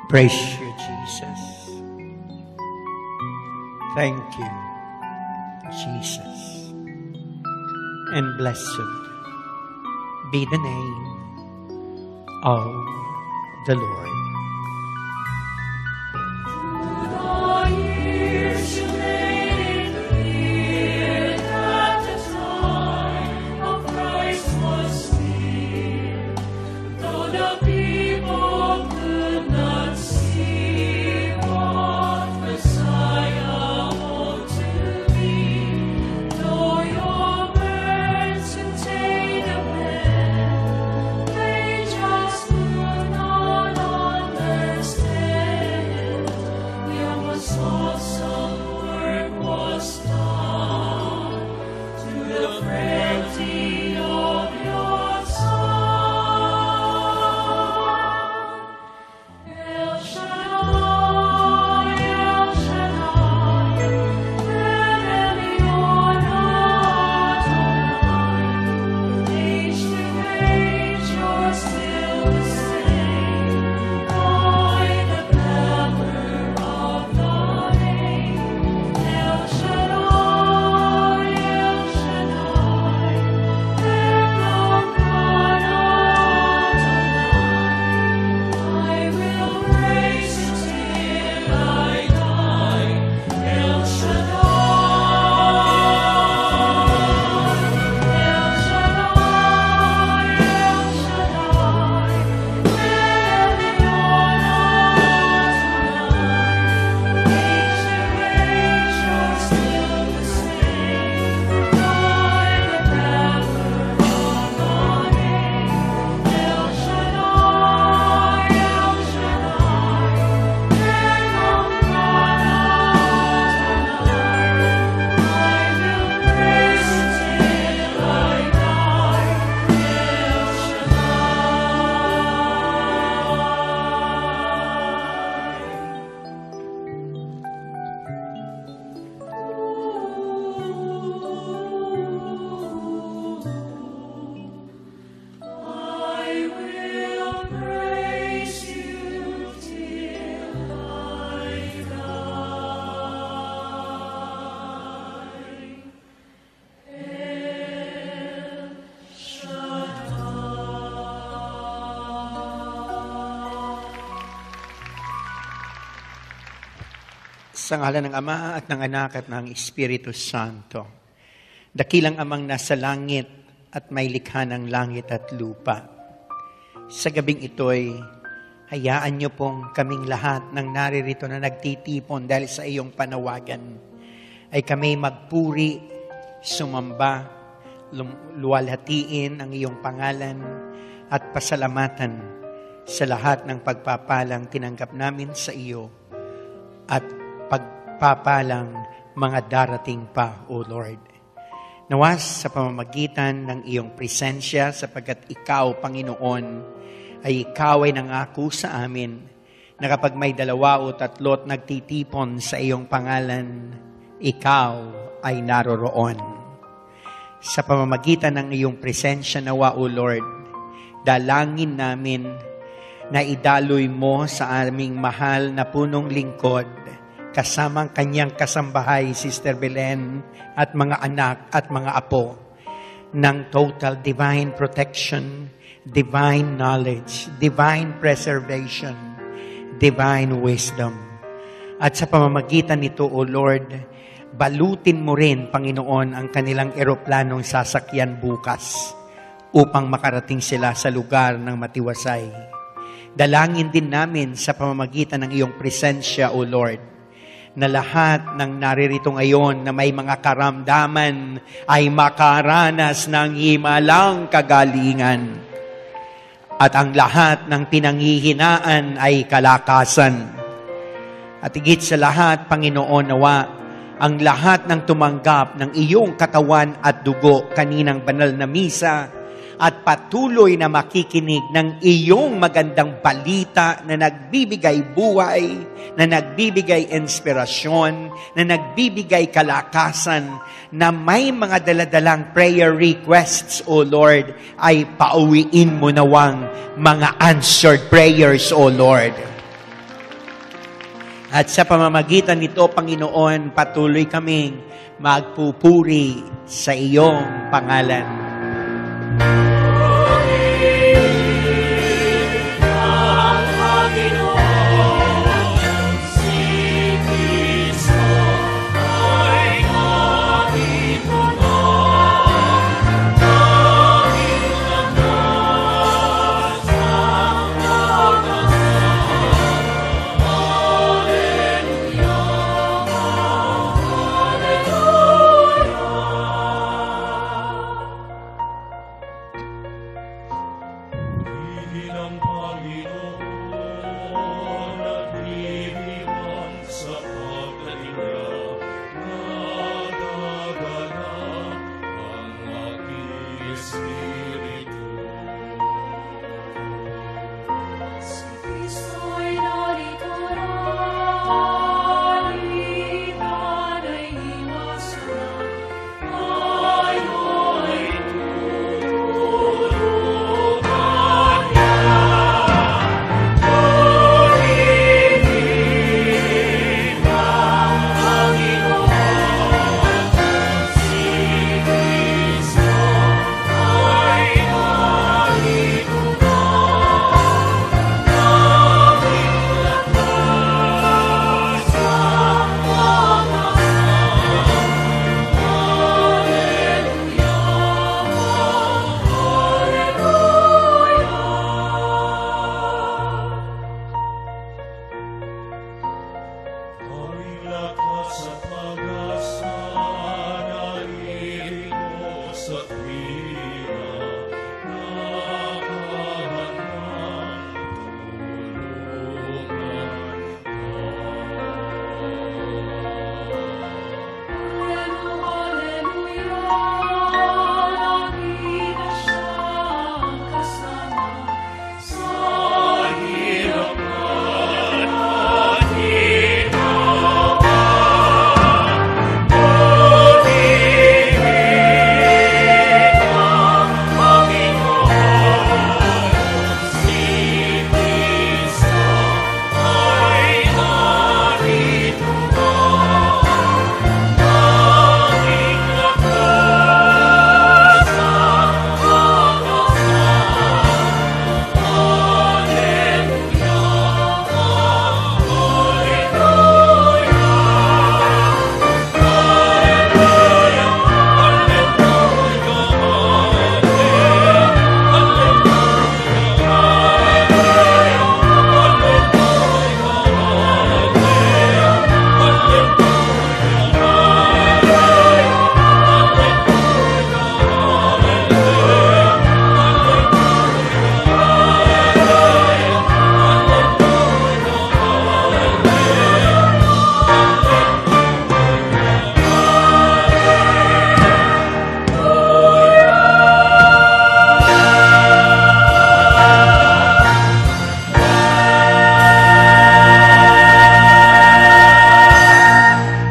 Praise you, Jesus. Thank you, Jesus. And blessed be the name of the Lord. Sa ngalan ng Ama at ng Anak at ng Espiritu Santo, dakilang Amang nasa langit at may likha ng langit at lupa. Sa gabing ito'y hayaan niyo pong kaming lahat ng naririto na nagtitipon dahil sa iyong panawagan ay kami magpuri, sumamba, luwalhatiin ang iyong pangalan at pasalamatan sa lahat ng pagpapalang tinanggap namin sa iyo at pagpapalang mga darating pa, O Lord. Nawas sa pamamagitan ng iyong presensya sapagkat ikaw, Panginoon, ay ikaw ay nangako sa amin na kapag may 2 o 3 nagtitipon sa iyong pangalan, ikaw ay naroroon. Sa pamamagitan ng iyong presensya nawa, O Lord, dalangin namin na idaloy mo sa aming mahal na punong lingkod kasamang kanyang kasambahay, Sister Belen, at mga anak at mga apo, ng total divine protection, divine knowledge, divine preservation, divine wisdom. At sa pamamagitan nito, O Lord, balutin mo rin, Panginoon, ang kanilang eroplanong sasakyan bukas upang makarating sila sa lugar ng matiwasay. Dalangin din namin sa pamamagitan ng iyong presensya, O Lord, na lahat ng naririto ngayon na may mga karamdaman ay makaranas ng himalang kagalingan. At ang lahat ng pinanghihinaan ay kalakasan. At higit sa lahat, Panginoon, nawa, ang lahat ng tumanggap ng iyong katawan at dugo kaninang banal na misa at patuloy na makikinig ng iyong magandang balita na nagbibigay buhay, na nagbibigay inspirasyon, na nagbibigay kalakasan, na may mga daladalang prayer requests, O Lord, ay pauwiin mo nawang mga answered prayers, O Lord. At sa pamamagitan nito, Panginoon, patuloy kaming magpupuri sa iyong pangalan.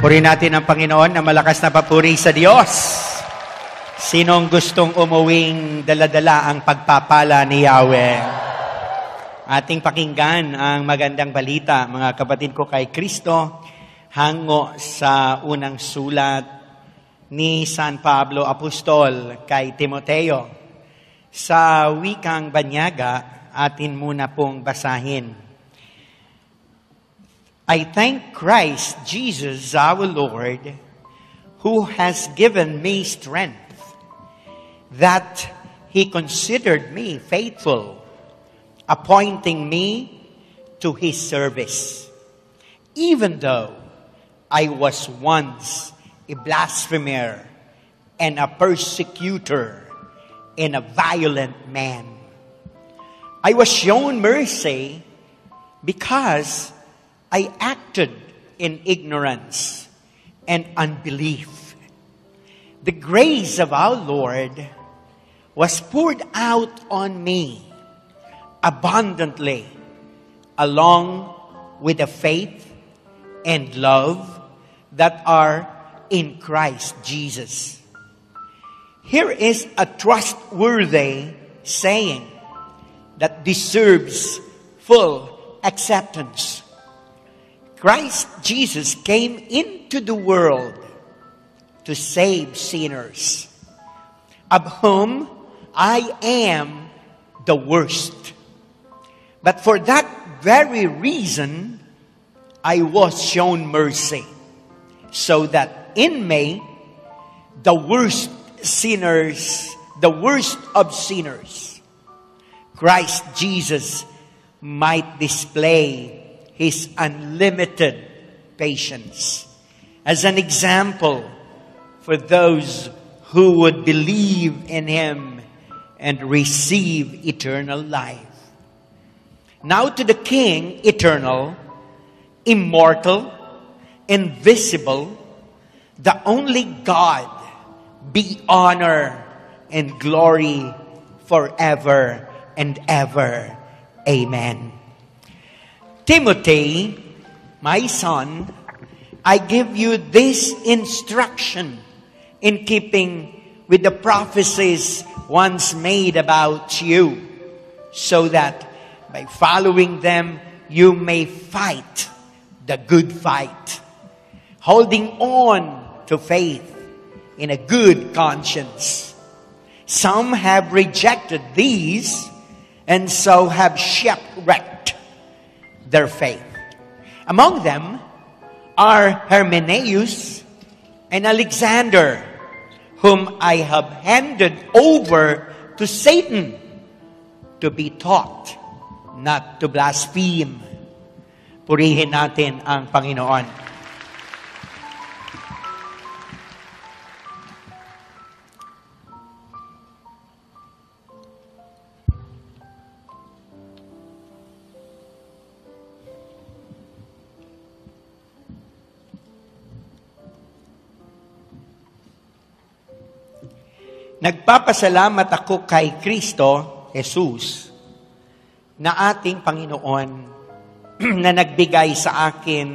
Purihin natin ang Panginoon na malakas na papuri sa Diyos. Sinong gustong umuwing dala-dala ang pagpapala ni Yahweh? Ating pakinggan ang magandang balita, mga kapatid ko kay Kristo, hango sa unang sulat ni San Pablo Apostol kay Timoteo. Sa wikang banyaga, atin muna pong basahin. I thank Christ Jesus our Lord, who has given me strength, that He considered me faithful, appointing me to His service, even though I was once a blasphemer and a persecutor and a violent man. I was shown mercy because I acted in ignorance and unbelief. The grace of our Lord was poured out on me abundantly, along with the faith and love that are in Christ Jesus. Here is a trustworthy saying that deserves full acceptance. Christ Jesus came into the world to save sinners, of whom I am the worst. But for that very reason, I was shown mercy, so that in me, the worst of sinners, Christ Jesus might display His unlimited patience as an example for those who would believe in Him and receive eternal life. Now to the King, eternal, immortal, invisible, the only God, be honor and glory forever and ever. Amen. Timothy, my son, I give you this instruction in keeping with the prophecies once made about you, so that by following them, you may fight the good fight, holding on to faith in a good conscience. Some have rejected these, and so have shipwrecked their faith. Among them are Hymenaeus and Alexander, whom I have handed over to Satan to be taught not to blaspheme. Purihin natin ang Panginoon. Nagpapasalamat ako kay Kristo Jesus na ating Panginoon na nagbigay sa akin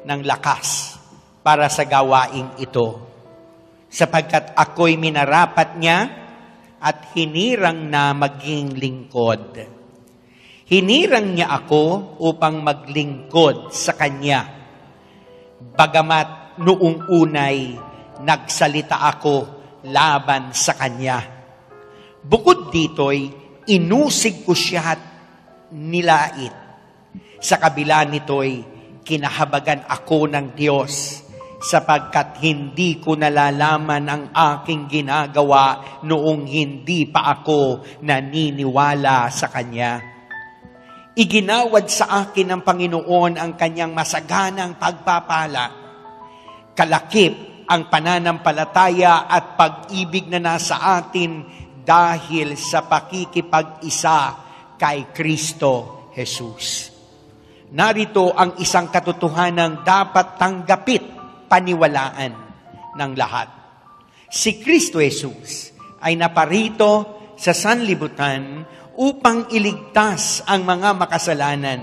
ng lakas para sa gawaing ito, sapagkat ako'y minarapat niya at hinirang na maging lingkod. Hinirang niya ako upang maglingkod sa Kanya, bagamat noong unay nagsalita ako laban sa Kanya. Bukod dito'y inusig ko siya at nilait. Sa kabila nito'y kinahabagan ako ng Diyos, sapagkat hindi ko nalalaman ang aking ginagawa noong hindi pa ako naniniwala sa Kanya. Iginawad sa akin ng Panginoon ang Kanyang masaganang pagpapala. Kalakip ang pananampalataya at pag-ibig na nasa atin dahil sa pakikipag-isa kay Kristo Jesus. Narito ang isang katotohanang dapat tanggapit, paniwalaan ng lahat. Si Kristo Jesus ay naparito sa sanlibutan upang iligtas ang mga makasalanan.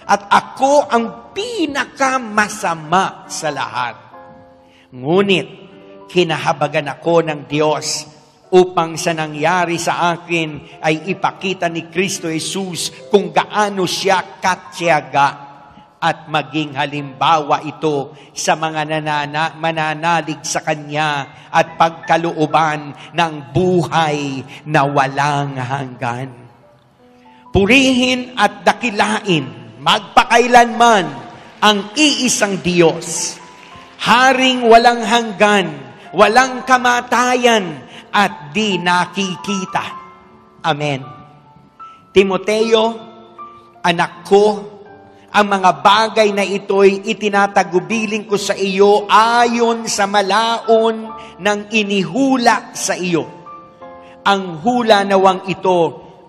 At ako ang pinakamasama sa lahat. Ngunit, kinahabagan ako ng Diyos upang sa nangyari sa akin ay ipakita ni Kristo Jesus kung gaano siya katiyaga at maging halimbawa ito sa mga mananalig sa Kanya at pagkalooban ng buhay na walang hanggan. Purihin at dakilain magpakailanman ang iisang Diyos, Haring walang hanggan, walang kamatayan, at di nakikita. Amen. Timoteo, anak ko, ang mga bagay na ito'y itinatagubilin ko sa iyo ayon sa malaon ng inihula sa iyo. Ang hula nawang ito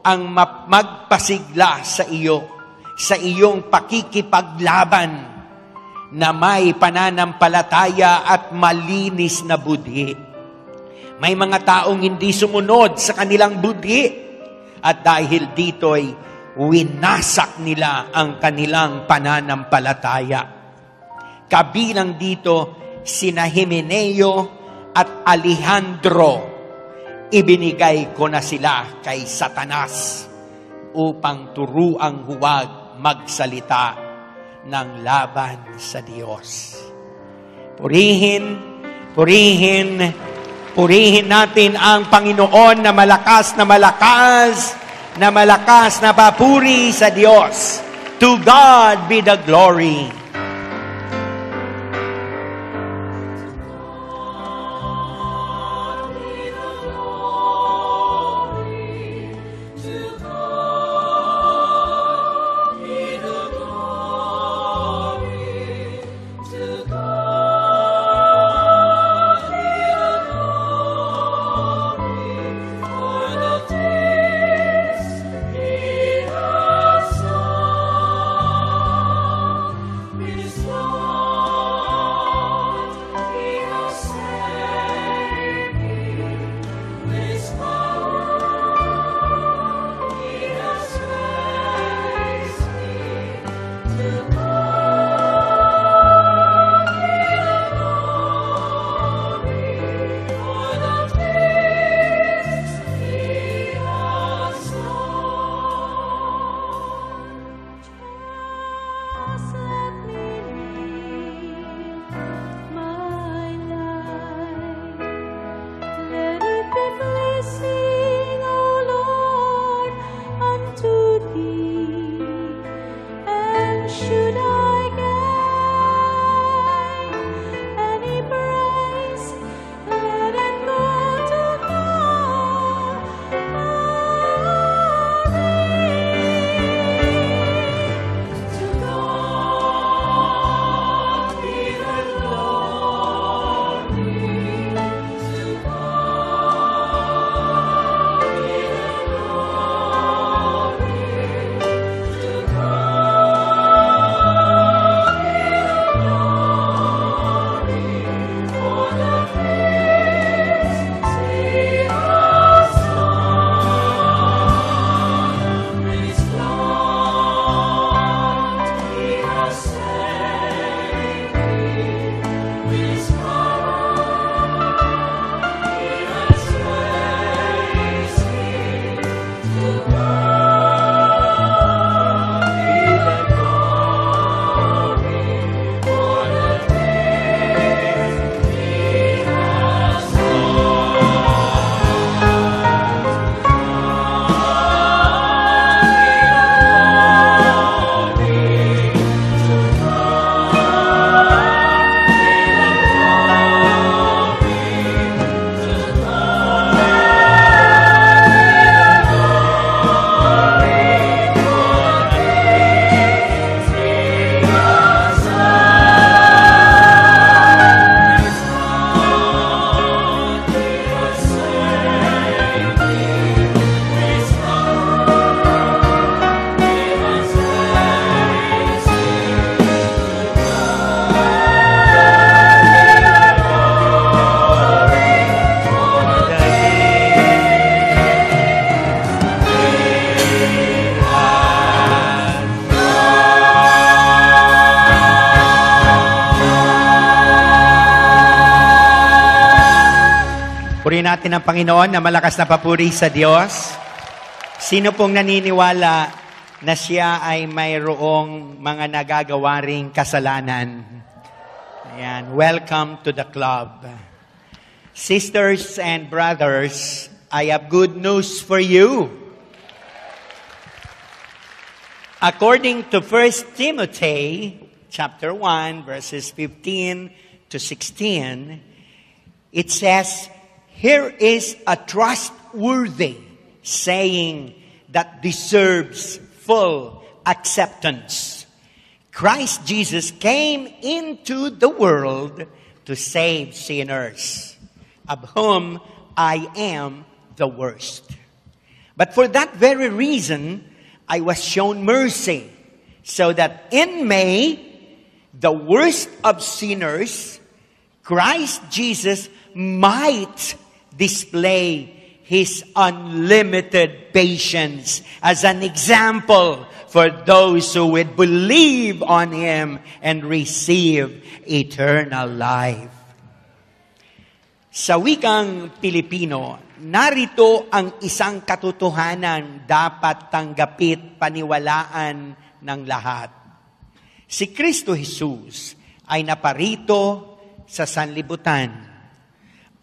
ang magpasigla sa iyo, sa iyong pakikipaglaban na may pananampalataya at malinis na budhi. May mga taong hindi sumunod sa kanilang budhi at dahil dito'y winasak nila ang kanilang pananampalataya. Kabilang dito sina Hymenaeo at Alejandro. Ibinigay ko na sila kay Satanas upang turuang huwag magsalita ng laban sa Diyos. Purihin, purihin, purihin natin ang Panginoon na malakas na malakas, na malakas na papuri sa Diyos. To God be the glory. Purihin natin ang Panginoon na malakas na papuri sa Diyos. Sino pong naniniwala na siya ay mayroong mga nagagawa ring kasalanan? Ayan, welcome to the club. Sisters and brothers, I have good news for you. According to 1 Timothy chapter 1, verses 15 to 16, it says, "Here is a trustworthy saying that deserves full acceptance. Christ Jesus came into the world to save sinners, of whom I am the worst. But for that very reason, I was shown mercy, so that in me, the worst of sinners, Christ Jesus might display His unlimited patience as an example for those who would believe on Him and receive eternal life." Sa wikang Pilipino, narito ang isang katotohanan dapat tanggapit paniwalaan ng lahat. Si Kristo Jesus ay naparito sa sanlibutan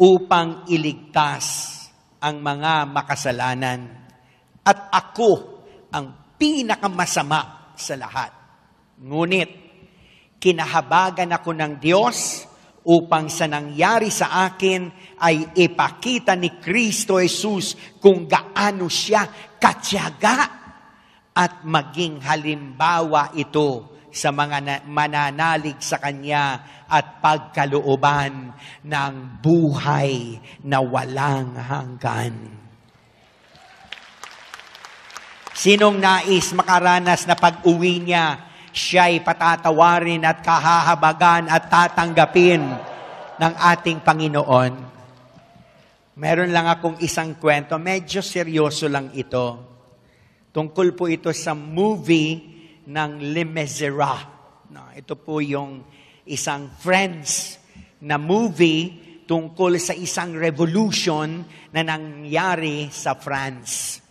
upang iligtas ang mga makasalanan. At ako ang pinakamasama sa lahat. Ngunit, kinahabagan ako ng Diyos upang sa nangyari sa akin ay ipakita ni Kristo Jesus kung gaano siya katyaga at maging halimbawa ito sa mga mananalig sa Kanya at pagkalooban ng buhay na walang hanggan. Sinong nais makaranas na pag-uwi niya, siya'y patatawarin at kahahabagan at tatanggapin ng ating Panginoon. Meron lang akong isang kwento, medyo seryoso lang ito. Tungkol po ito sa movie ng Les Miserables. No, ito po yung isang Friends na movie tungkol sa isang revolution na nangyari sa France.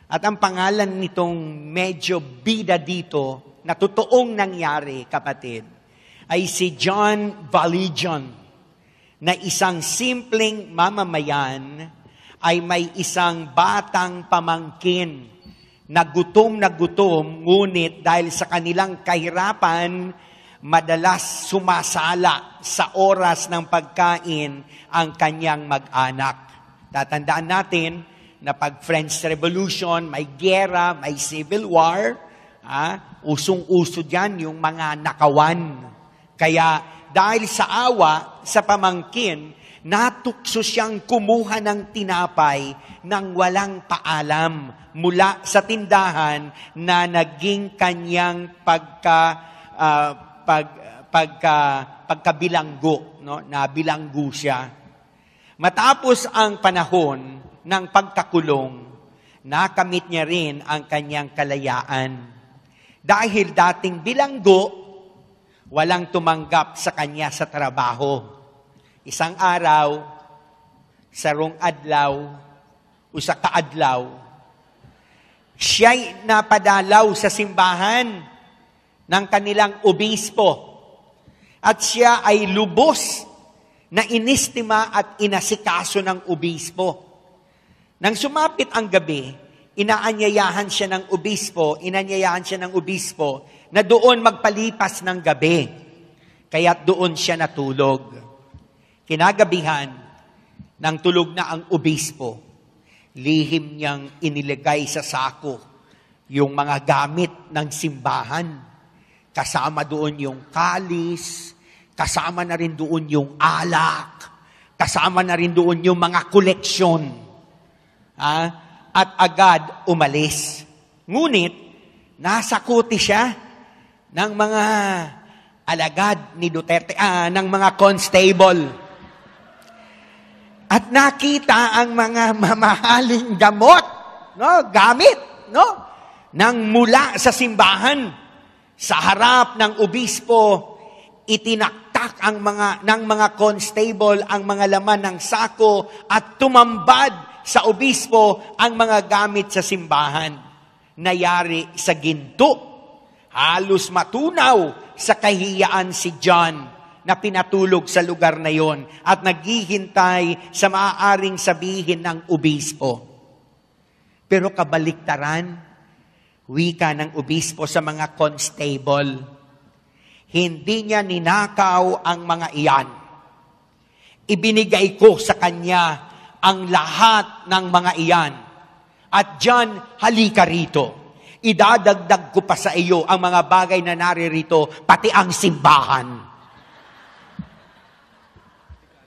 At ang pangalan nitong medyo bida dito, na totoong nangyari, kapatid, ay si John Valjean, na isang simpleng mamamayan ay may isang batang pamangkin na gutom, ngunit dahil sa kanilang kahirapan, madalas sumasala sa oras ng pagkain ang kanyang mag-anak. Tatandaan natin na pag French Revolution, may giyera, may civil war, usong-uso dyan yung mga nakawan. Kaya dahil sa awa, sa pamangkin, natukso siyang kumuha ng tinapay nang walang paalam mula sa tindahan na naging kanyang pagkabilanggo, no? Nabilanggo siya. Matapos ang panahon ng pagkakulong, nakamit niya rin ang kanyang kalayaan. Dahil dating bilanggo, walang tumanggap sa kanya sa trabaho. Isang araw, sarong adlaw, o sa kaadlaw, siya'y napadalaw sa simbahan ng kanilang obispo. At siya ay lubos na inistima at inasikaso ng obispo. Nang sumapit ang gabi, inanyayahan siya ng obispo na doon magpalipas ng gabi. Kaya't doon siya natulog. Kinagabihan, nang tulog na ang obispo, lihim niyang inilagay sa sako yung mga gamit ng simbahan. Kasama doon yung kalis, kasama na rin doon yung alak, kasama na rin doon yung mga koleksyon. At agad umalis. Ngunit, nasakuti siya ng mga alagad ni Duterte, ng mga constable. At nakita ang mga mamahaling gamot, gamit, nang mula sa simbahan. Sa harap ng obispo, itinaktak ng mga constable ang mga laman ng sako at tumambad sa obispo ang mga gamit sa simbahan. Nayari sa ginto. Halos matunaw sa kahiyaan si John na pinatulog sa lugar na yon at naghihintay sa maaaring sabihin ng obispo. Pero kabaliktaran, wika ng obispo sa mga constable, hindi niya ninakaw ang mga iyan. Ibinigay ko sa kanya ang lahat ng mga iyan. At John, halika rito. Idadagdag ko pa sa iyo ang mga bagay na naririto, pati ang simbahan.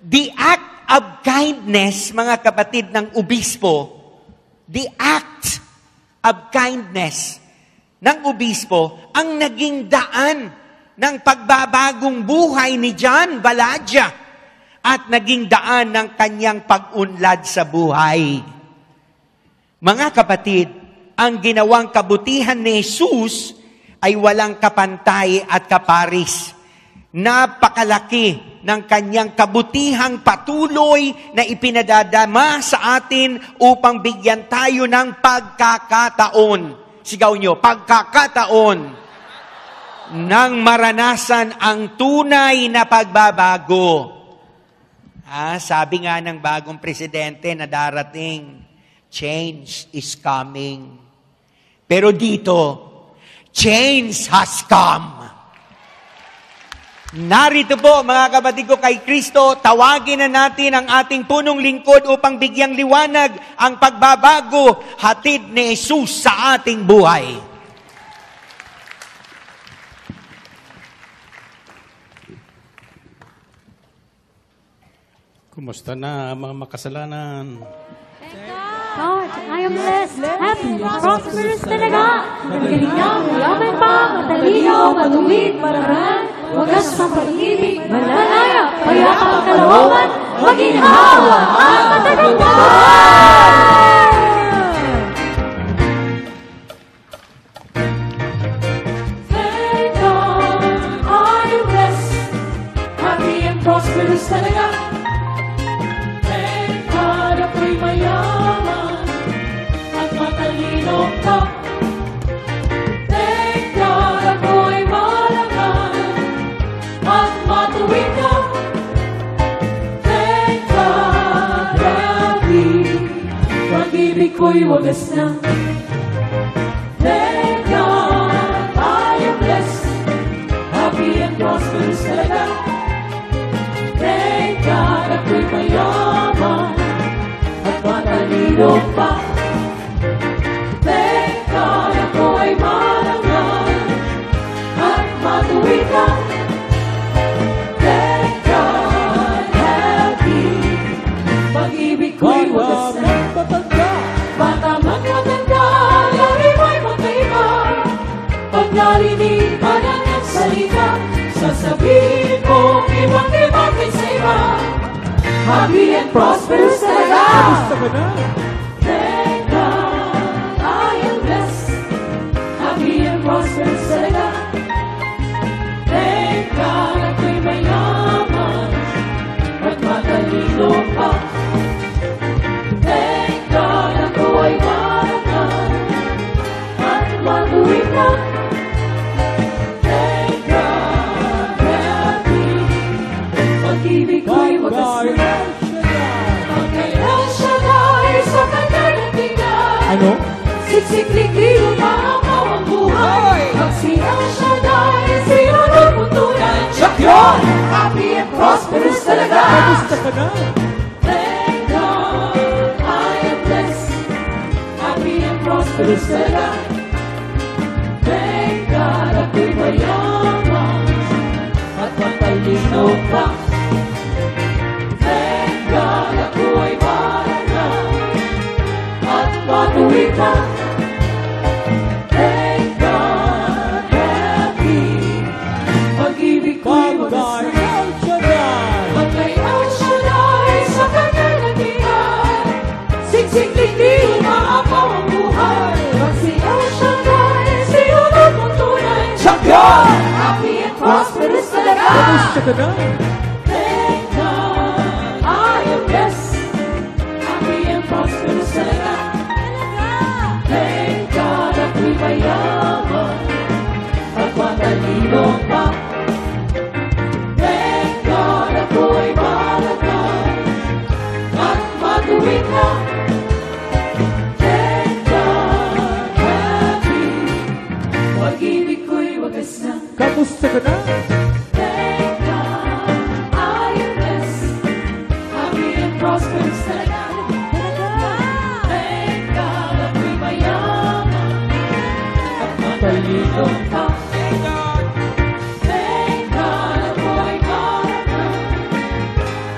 The act of kindness, mga kapatid ng obispo, the act of kindness ng obispo ang naging daan ng pagbabagong buhay ni John Valjean at naging daan ng kanyang pag-unlad sa buhay. Mga kapatid, ang ginawang kabutihan ni Jesus ay walang kapantay at kaparis. Napakalaki ng kanyang kabutihang patuloy na ipinadadama sa atin upang bigyan tayo ng pagkakataon. Sigaw nyo, pagkakataon. nang maranasan ang tunay na pagbabago. Sabi nga ng bagong presidente na darating, change is coming. Pero dito, change has come. Narito po, mga kapatid ko, kay Kristo, tawagin na natin ang ating punong lingkod upang bigyang liwanag ang pagbabago hatid ni Jesus sa ating buhay. Kumusta na mga makasalanan? God, I am blessed, happy, prosperous talaga. Magaling na, mayaman pa, matalino, matuwid, marangal, wagas ng pag-ibig, malaya, payapa, kalooban, maginhawa, at matagumpay! Thank God, I am blessed, happy and prosperous talaga. Ako'y mayaman at matalino pa. Thank God, ako'y malangan at matuwid ka. Thank God, happy, pag-ibig ko'y wagas na. Thank God, I am blessed, happy and prosperous talaga. Thank God, ako'y mayaman matalino pa. Thank God, ako ay malangan at matuwid ka. Thank God, happy, pag-ibig ko'y wagas na. Bata man matanda, lari mo'y magkaiba. Pag narinig ka na ng salita, sasabihin ko, ibang-ibang sa iba. Happy and prosperous talaga. Thank God, I am blessed. Happy and prosperous talaga. Thank God, ako'y mayaman at matalino pa. Thank God, ako ay malangan at matuwid na. Thank God, happy, pag-ibig ko'y wagas na. Ano? Siksik-likli, umakaw ang buhay. Pag siyang siya dahil sinunod mo tunay. Siya yun! Happy and prosperous talaga. Kamusta ka na? Thank God, I am blessed. Happy and prosperous talaga. Thank God, ako'y mayaman at matalino pa. Thank God, ako ay malangan at matuwid ka. Thank God, happy, pag-ibig ko'y wagas na. Pag-ayaw siya dahil sa kanyang nagihan. Siksik-likli, umaapaw ang buhay. Pag-siyaw siya dahil sinunod mo tunay. Champion! Happy and prosperous talaga. Kamusta ka na? Thank God, I am blessed. Happy and prosperous talaga. Thank God, ako'y mayaman at matalino pa. Thank God, ako'y malangan at matuwid na. Thank God, happy, pag-ibig ko'y wagas na. Kamusta ka na? Thank God, I am blessed. Happy and prosperous talaga. Thank God, ako'y mayaman at matalino pa. Thank God, ako'y malangan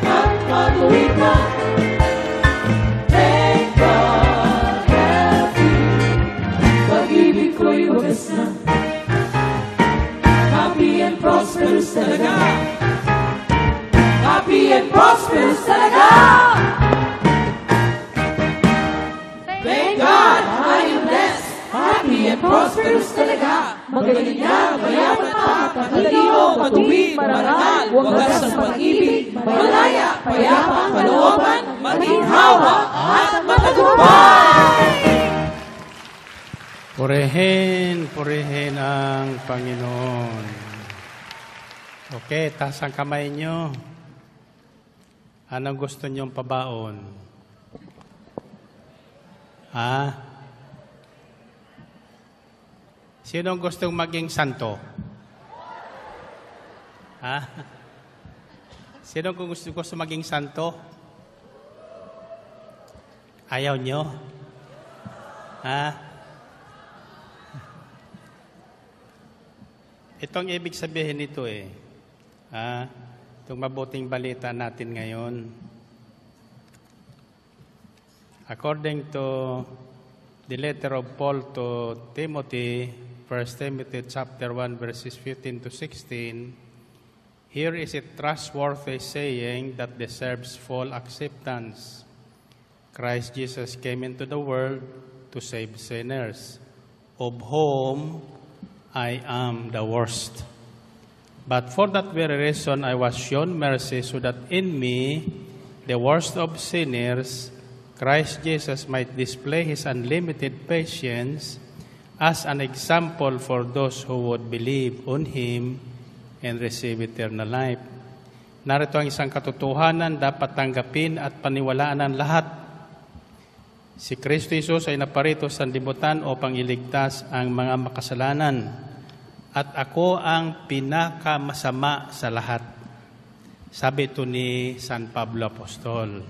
at matuwid na. Thank God, happy, pag-ibig ko'y wagas na. Happy and prosperous talaga. Happy and prosperous talaga. Thank God, I am blessed. Happy and prosperous talaga. Magaling na, mayaman pa, matalino, matuwid, marangal, wagas ng pag-ibig, malaya, payapa, kalooban, maginhawa, at matagumpay. Purihin ang Panginoon. Okay, taas ang kamay nyo. Anong gusto nyong pabaon? Sinong gustong maging santo? Sinong gusto maging santo? Ayaw nyo? Itong ibig sabihin nito itong mabuting balita natin ngayon. According to the letter of Paul to Timothy, 1 Timothy chapter 1 verses 15 to 16, here is a trustworthy saying that deserves full acceptance. Christ Jesus came into the world to save sinners, of whom I am the worst. But for that very reason I was shown mercy, so that in me, the worst of sinners, Christ Jesus might display His unlimited patience as an example for those who would believe on Him and receive eternal life. Narito ang isang katotohanan dapat tanggapin at paniwalaan ng lahat. Si Kristo Jesus ay naparito sa sanlibutan upang iligtas ang mga makasalanan. At ako ang pinakamasama sa lahat. Sabi ito ni San Pablo Apostol.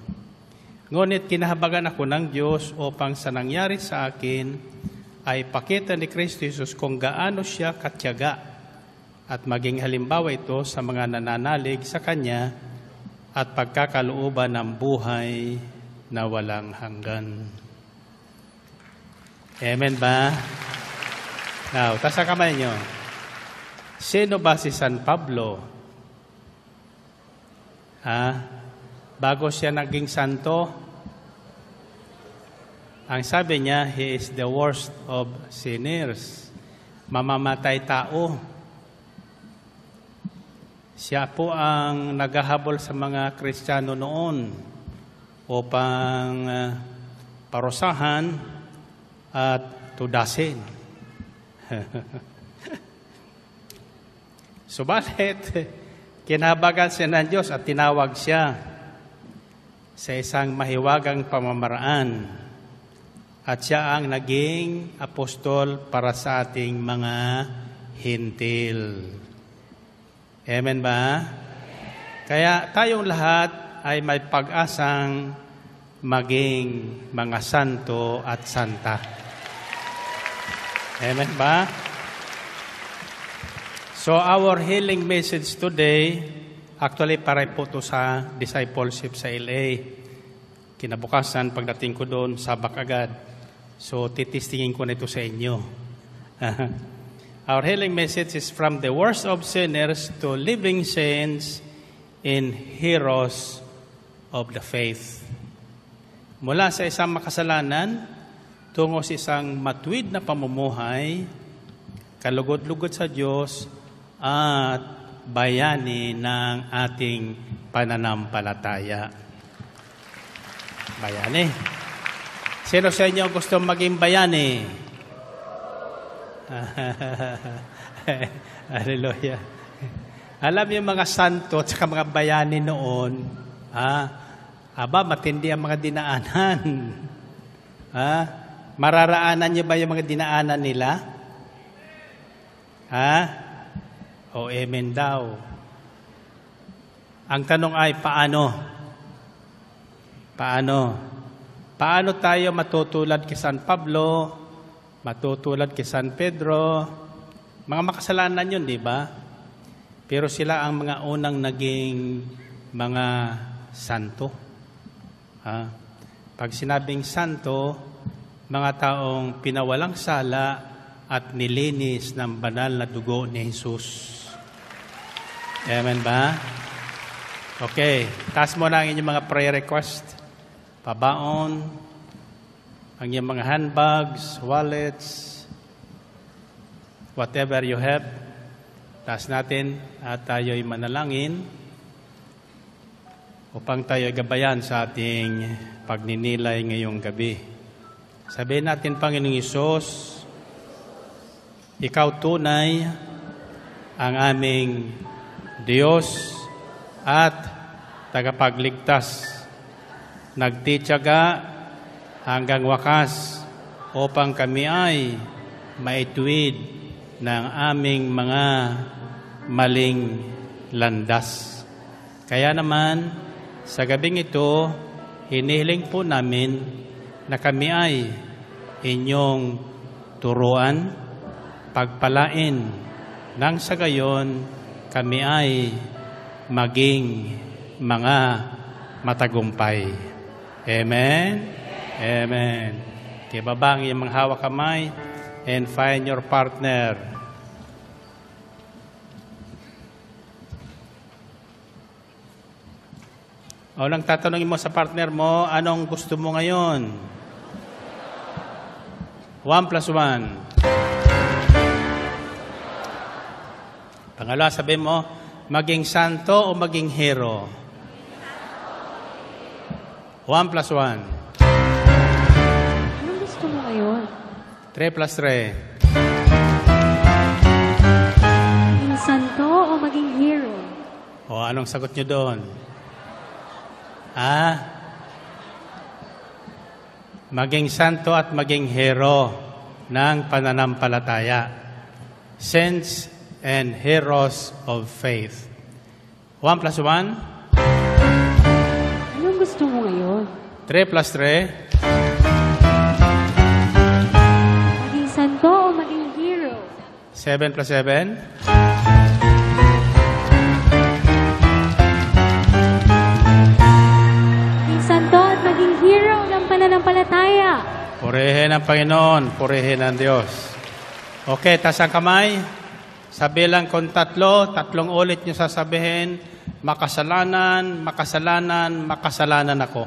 Ngunit kinahabagan ako ng Diyos upang sa nangyari sa akin ay pakita ni Kristo Jesus kung gaano siya katyaga at maging halimbawa ito sa mga nananalig sa Kanya at pagkakalooban ng buhay na walang hanggan. Amen ba? Now, taas ang kamay nyo. Sino ba si San Pablo? Bago siya naging santo, ang sabi niya, he is the worst of sinners. Mamamatay tao. Siya po ang naghahabol sa mga Kristiyano noon upang parusahan at tudasin. Subalit, kinabagan siya ng Diyos at tinawag siya sa isang mahiwagang pamamaraan. At siya ang naging apostol para sa ating mga hintil. Amen ba? Kaya tayong lahat ay may pag-asang maging mga santo at santa. Amen ba? So our healing message today, actually para po ito sa discipleship sa LA. Kinabukasan, pagdating ko doon, sabak agad. So titistingin ko na ito sa inyo. Our healing message is from the worst of sinners to living saints and heroes of the faith. Mula sa isang makasalanan, tungo sa isang matuwid na pamumuhay, kalugod-lugod sa Diyos, at bayani ng ating pananampalataya. Bayani. Sino sa inyo gusto maging bayani? Hallelujah. Alam niyo mga santo at mga bayani noon, matindi ang mga dinaanan. Mararaanan niyo ba yung mga dinaanan nila? O amen daw. Ang tanong ay paano? Paano tayo matutulad kay San Pablo, matutulad kay San Pedro? Mga makasalanan yun, di ba? Pero sila ang mga unang naging mga santo. Pag sinabing santo, mga taong pinawalang sala at nilinis ng banal na dugo ni Jesus. Amen ba? Okay, taas mo na ang inyong mga prayer request. Pabaon, ang inyong mga handbags, wallets, whatever you have. Taas natin at tayo'y manalangin upang tayo'y gabayan sa ating pagninilay ngayong gabi. Sabihin natin, Panginoong Hesus, Ikaw tunay ang aming Diyos at tagapagligtas. Nagtitiyaga hanggang wakas upang kami ay maituwid ng aming mga maling landas. Kaya naman, sa gabing ito, hinihiling po namin na kami ay inyong turuan, pagpalain, nang sa gayon kami ay maging mga matagumpay. Amen? Amen. Ibaba ang iyong mga hawak kamay and find your partner. O lang tatanungin mo sa partner mo, anong gusto mo ngayon? 1 plus 1. Pangalawa, sabihin mo, maging santo o maging hero? 1 plus 1. Anong gusto mo ngayon? 3 plus 3. Maging santo o maging hero? O anong sagot nyo doon? Maging santo at maging hero ng pananampalataya. Saints and heroes of faith. 1 plus 1. Anong gusto mo ngayon? 3 plus 3. Maging santo o maging hero? 7 plus 7. Maging santo at maging hero ng pananampalataya. Purihin ang Panginoon, purihin ang Diyos. Okay, taas ang kamay. Sabilang kung 3 ulit nyo sasabihin, makasalanan, makasalanan, makasalanan ako.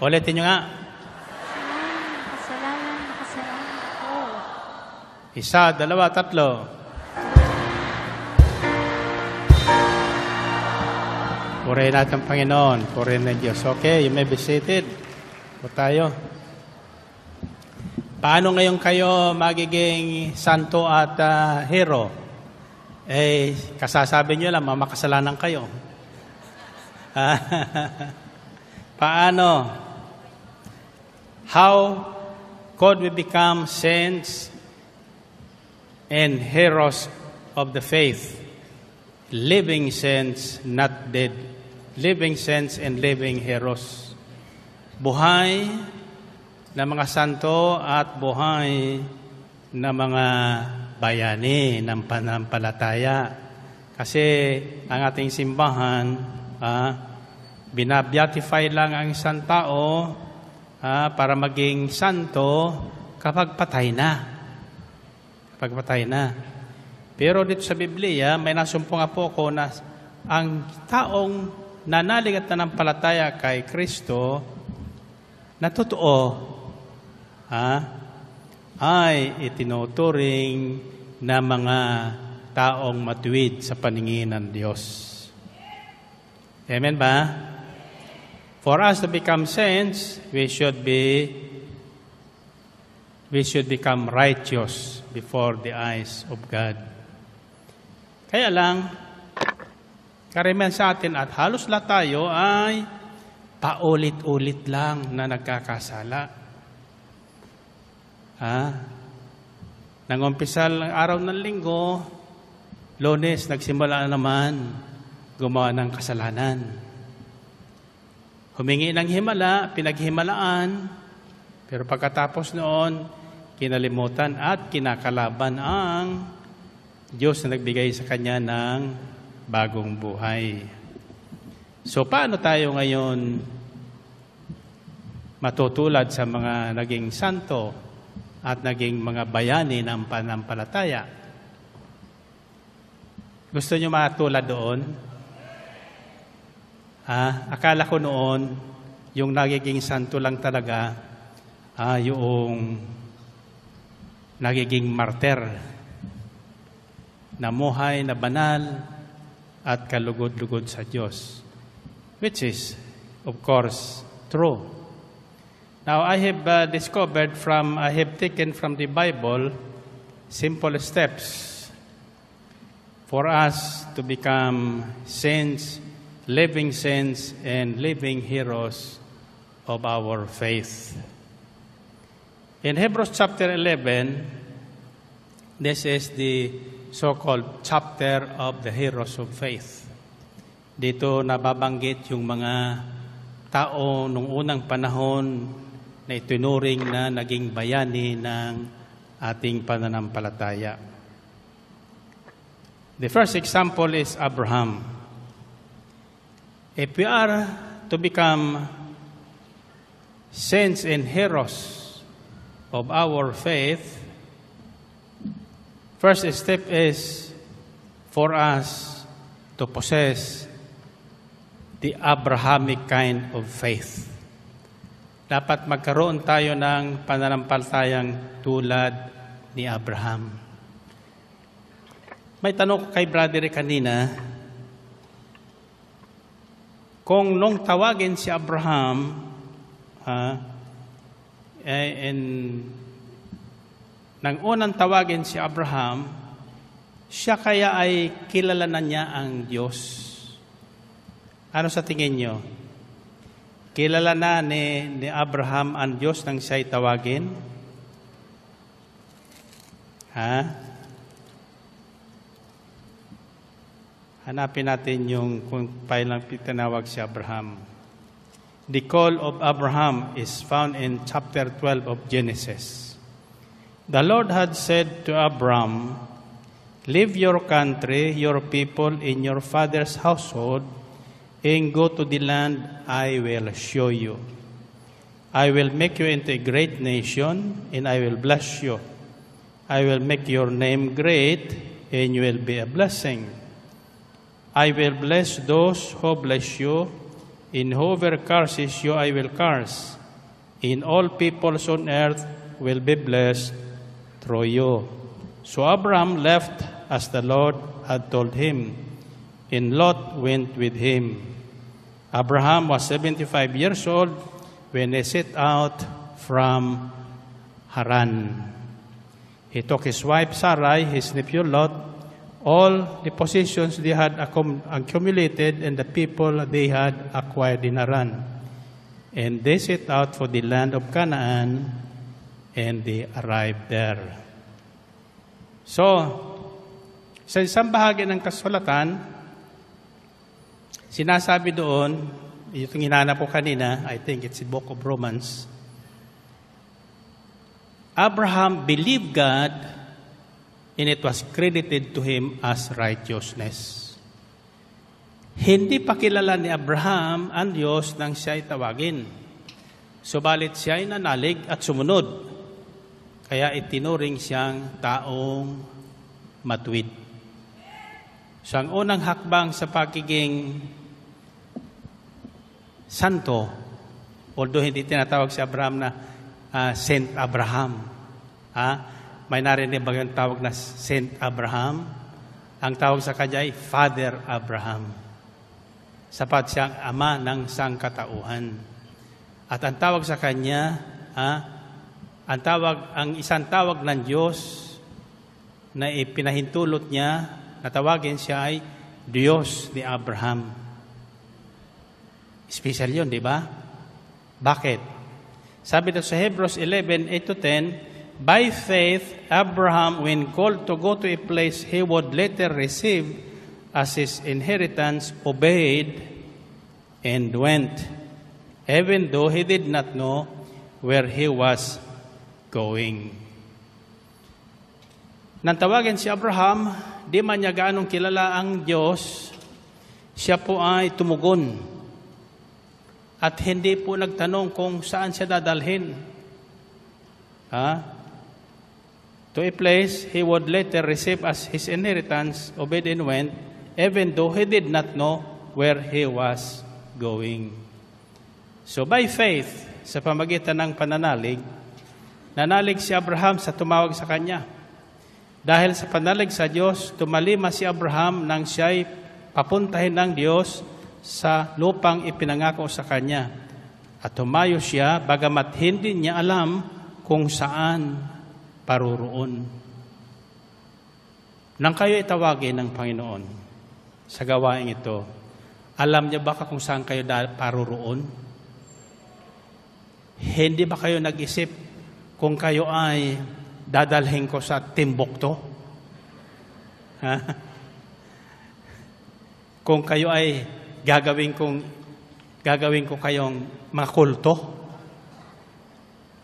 Ulitin nyo nga. Makasalanan, makasalanan ako. 1, 2, 3. Purihin natin ang Panginoon, purihin ng Diyos. Okay, you may be seated. O tayo. Paano ngayon kayo magiging santo at hero? Kasasabi nyo lang, makasalanan kayo. Paano? How could we become saints and heroes of the faith? Living saints, not dead. Living saints and living heroes. Buhay na mga santo at buhay na mga bayani ng pananampalataya. Kasi ang ating simbahan, binabeatify lang ang isang tao para maging santo kapag patay na. Kapag patay na. Pero dito sa Biblia, may nasumpong po ako na ang taong nanalig at nanampalataya kay Kristo na totoo, ay itinuturing na mga taong matuwid sa paningin ng Diyos. Amen ba? For us to become saints, we should become righteous before the eyes of God. Kaya lang, karamihan sa atin at halos lahat tayo ay paulit-ulit lang na nagkakasala. Nangumpisal ang araw ng linggo, Lunes, nagsimula na naman gumawa ng kasalanan. Humingi ng himala, pinaghimalaan, pero pagkatapos noon, kinalimutan at kinakalaban ang Diyos na nagbigay sa kanya ng bagong buhay. So, paano tayo ngayon matutulad sa mga naging santo at naging mga bayani ng pananampalataya? Gusto nyo matulad doon? Akala ko noon, yung nagiging santo lang talaga, yung nagiging martir, namuhay na banal at kalugod-lugod sa Diyos. Which is, of course, true. Now, I have taken from the Bible simple steps for us to become saints, and living heroes of our faith. In Hebrews chapter 11, this is the so-called chapter of the heroes of faith. Dito nababanggit yung mga tao nung unang panahon na itinuring na naging bayani ng ating pananampalataya. The first example is Abraham. If we are to become saints and heroes of our faith, first step is for us to possess the Abrahamic kind of faith. Dapat magkaroon tayo ng pananampalatayang tulad ni Abraham. May tanong ko kay brother kanina, kung nung tawagin si Abraham, nang unang tawagin si Abraham, siya kaya ay kilala na niya ang Diyos. Ano sa tingin niyo? Kilala na ni Abraham ang Diyos nang siya'y tawagin? Hanapin natin yung kung paano tinawag si Abraham. The call of Abraham is found in chapter 12 of Genesis. The Lord had said to Abram, "Leave your country, your people, in your father's household, and go to the land I will show you. I will make you into a great nation, and I will bless you. I will make your name great, and you will be a blessing. I will bless those who bless you, and whoever curses you I will curse. And all peoples on earth will be blessed through you." So Abraham left as the Lord had told him, and Lot went with him. Abraham was 75 years old when he set out from Haran. He took his wife Sarai, his nephew Lot, all the possessions they had accumulated, and the people they had acquired in Haran. And they set out for the land of Canaan, and they arrived there. So, sa isang bahagi ng kasulatan, sinasabi doon, itong hinanap ko kanina, I think it's the book of Romans, Abraham believed God, and it was credited to him as righteousness. Hindi pa kilala ni Abraham ang Diyos nang siya ay tawagin. Subalit siya ay nanalig at sumunod. Kaya itinuring siyang taong matuwid. So ang unang hakbang sa pagiging santo, although hindi tinatawag si Abraham na Saint Abraham. May narinig ba yung tawag na Saint Abraham? Ang tawag sa kanya ay Father Abraham. Sapat siyang ama ng sangkatauhan. At ang tawag sa kanya, ang isang tawag ng Diyos na ipinahintulot niya, natawagin siya ay Diyos ni Abraham. Special yun, di ba? Bakit? Sabi na sa Hebrews 11:8-10, by faith, Abraham, when called to go to a place he would later receive as his inheritance, obeyed and went, even though he did not know where he was going. Nang tawagin si Abraham, di man niya gaanong kilala ang Diyos, siya po ay tumugon. At hindi po nagtanong kung saan siya dadalhin. To a place he would later receive as his inheritance, obeyed and went, even though he did not know where he was going. So by faith, sa pamagitan ng pananalig, nanalig si Abraham sa tumawag sa kanya. Dahil sa panalig sa Diyos, tumalima si Abraham nang siya'y papuntahin ng Diyos sa lupang ipinangako sa kanya. At tumayo siya, bagamat hindi niya alam kung saan paroroon. Nang kayo itawagin ng Panginoon sa gawain ito, alam niyo ba kung saan kayo paroroon? Hindi ba kayo nag-isip kung kayo ay dadalhin ko sa Timbuktu? Ha? Kung kayo ay gagawin ko kayong mga kulto?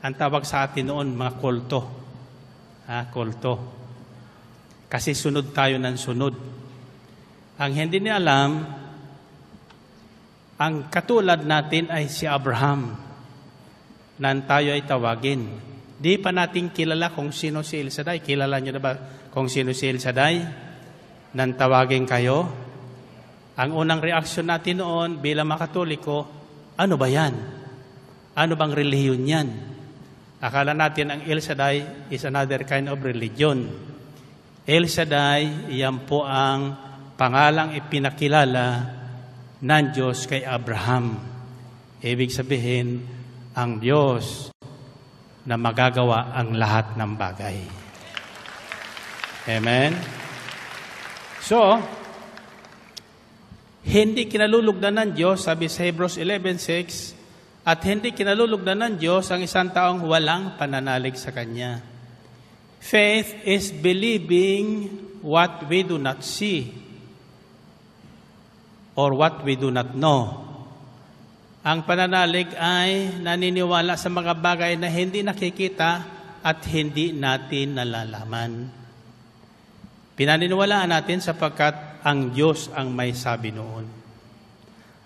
Ang tawag sa atin noon, mga kulto. Kulto. Kasi sunod tayo ng sunod. Ang hindi niya alam, ang katulad natin ay si Abraham, nang tayo ay tawagin. Di pa natin kilala kung sino si El Shaddai. Kilala niyo na ba kung sino si El Shaddai? Nang tawagin kayo, ang unang reaksyon natin noon bilang mga Katoliko, ano ba yan? Ano bang relihiyon yan? Akala natin ang El Shaddai is another kind of religion. El Shaddai, yan po ang pangalang ipinakilala ng Diyos kay Abraham. Ibig sabihin, ang Diyos na magagawa ang lahat ng bagay. Amen? So, hindi kinalulugdan ng Diyos, sabi sa Hebrews 11:6, at hindi kinalulugdan ng Diyos ang isang taong walang pananalig sa Kanya. Faith is believing what we do not see or what we do not know. Ang pananalig ay naniniwala sa mga bagay na hindi nakikita at hindi natin nalalaman. Pinaniniwalaan natin sapagkat ang Diyos ang may sabi noon.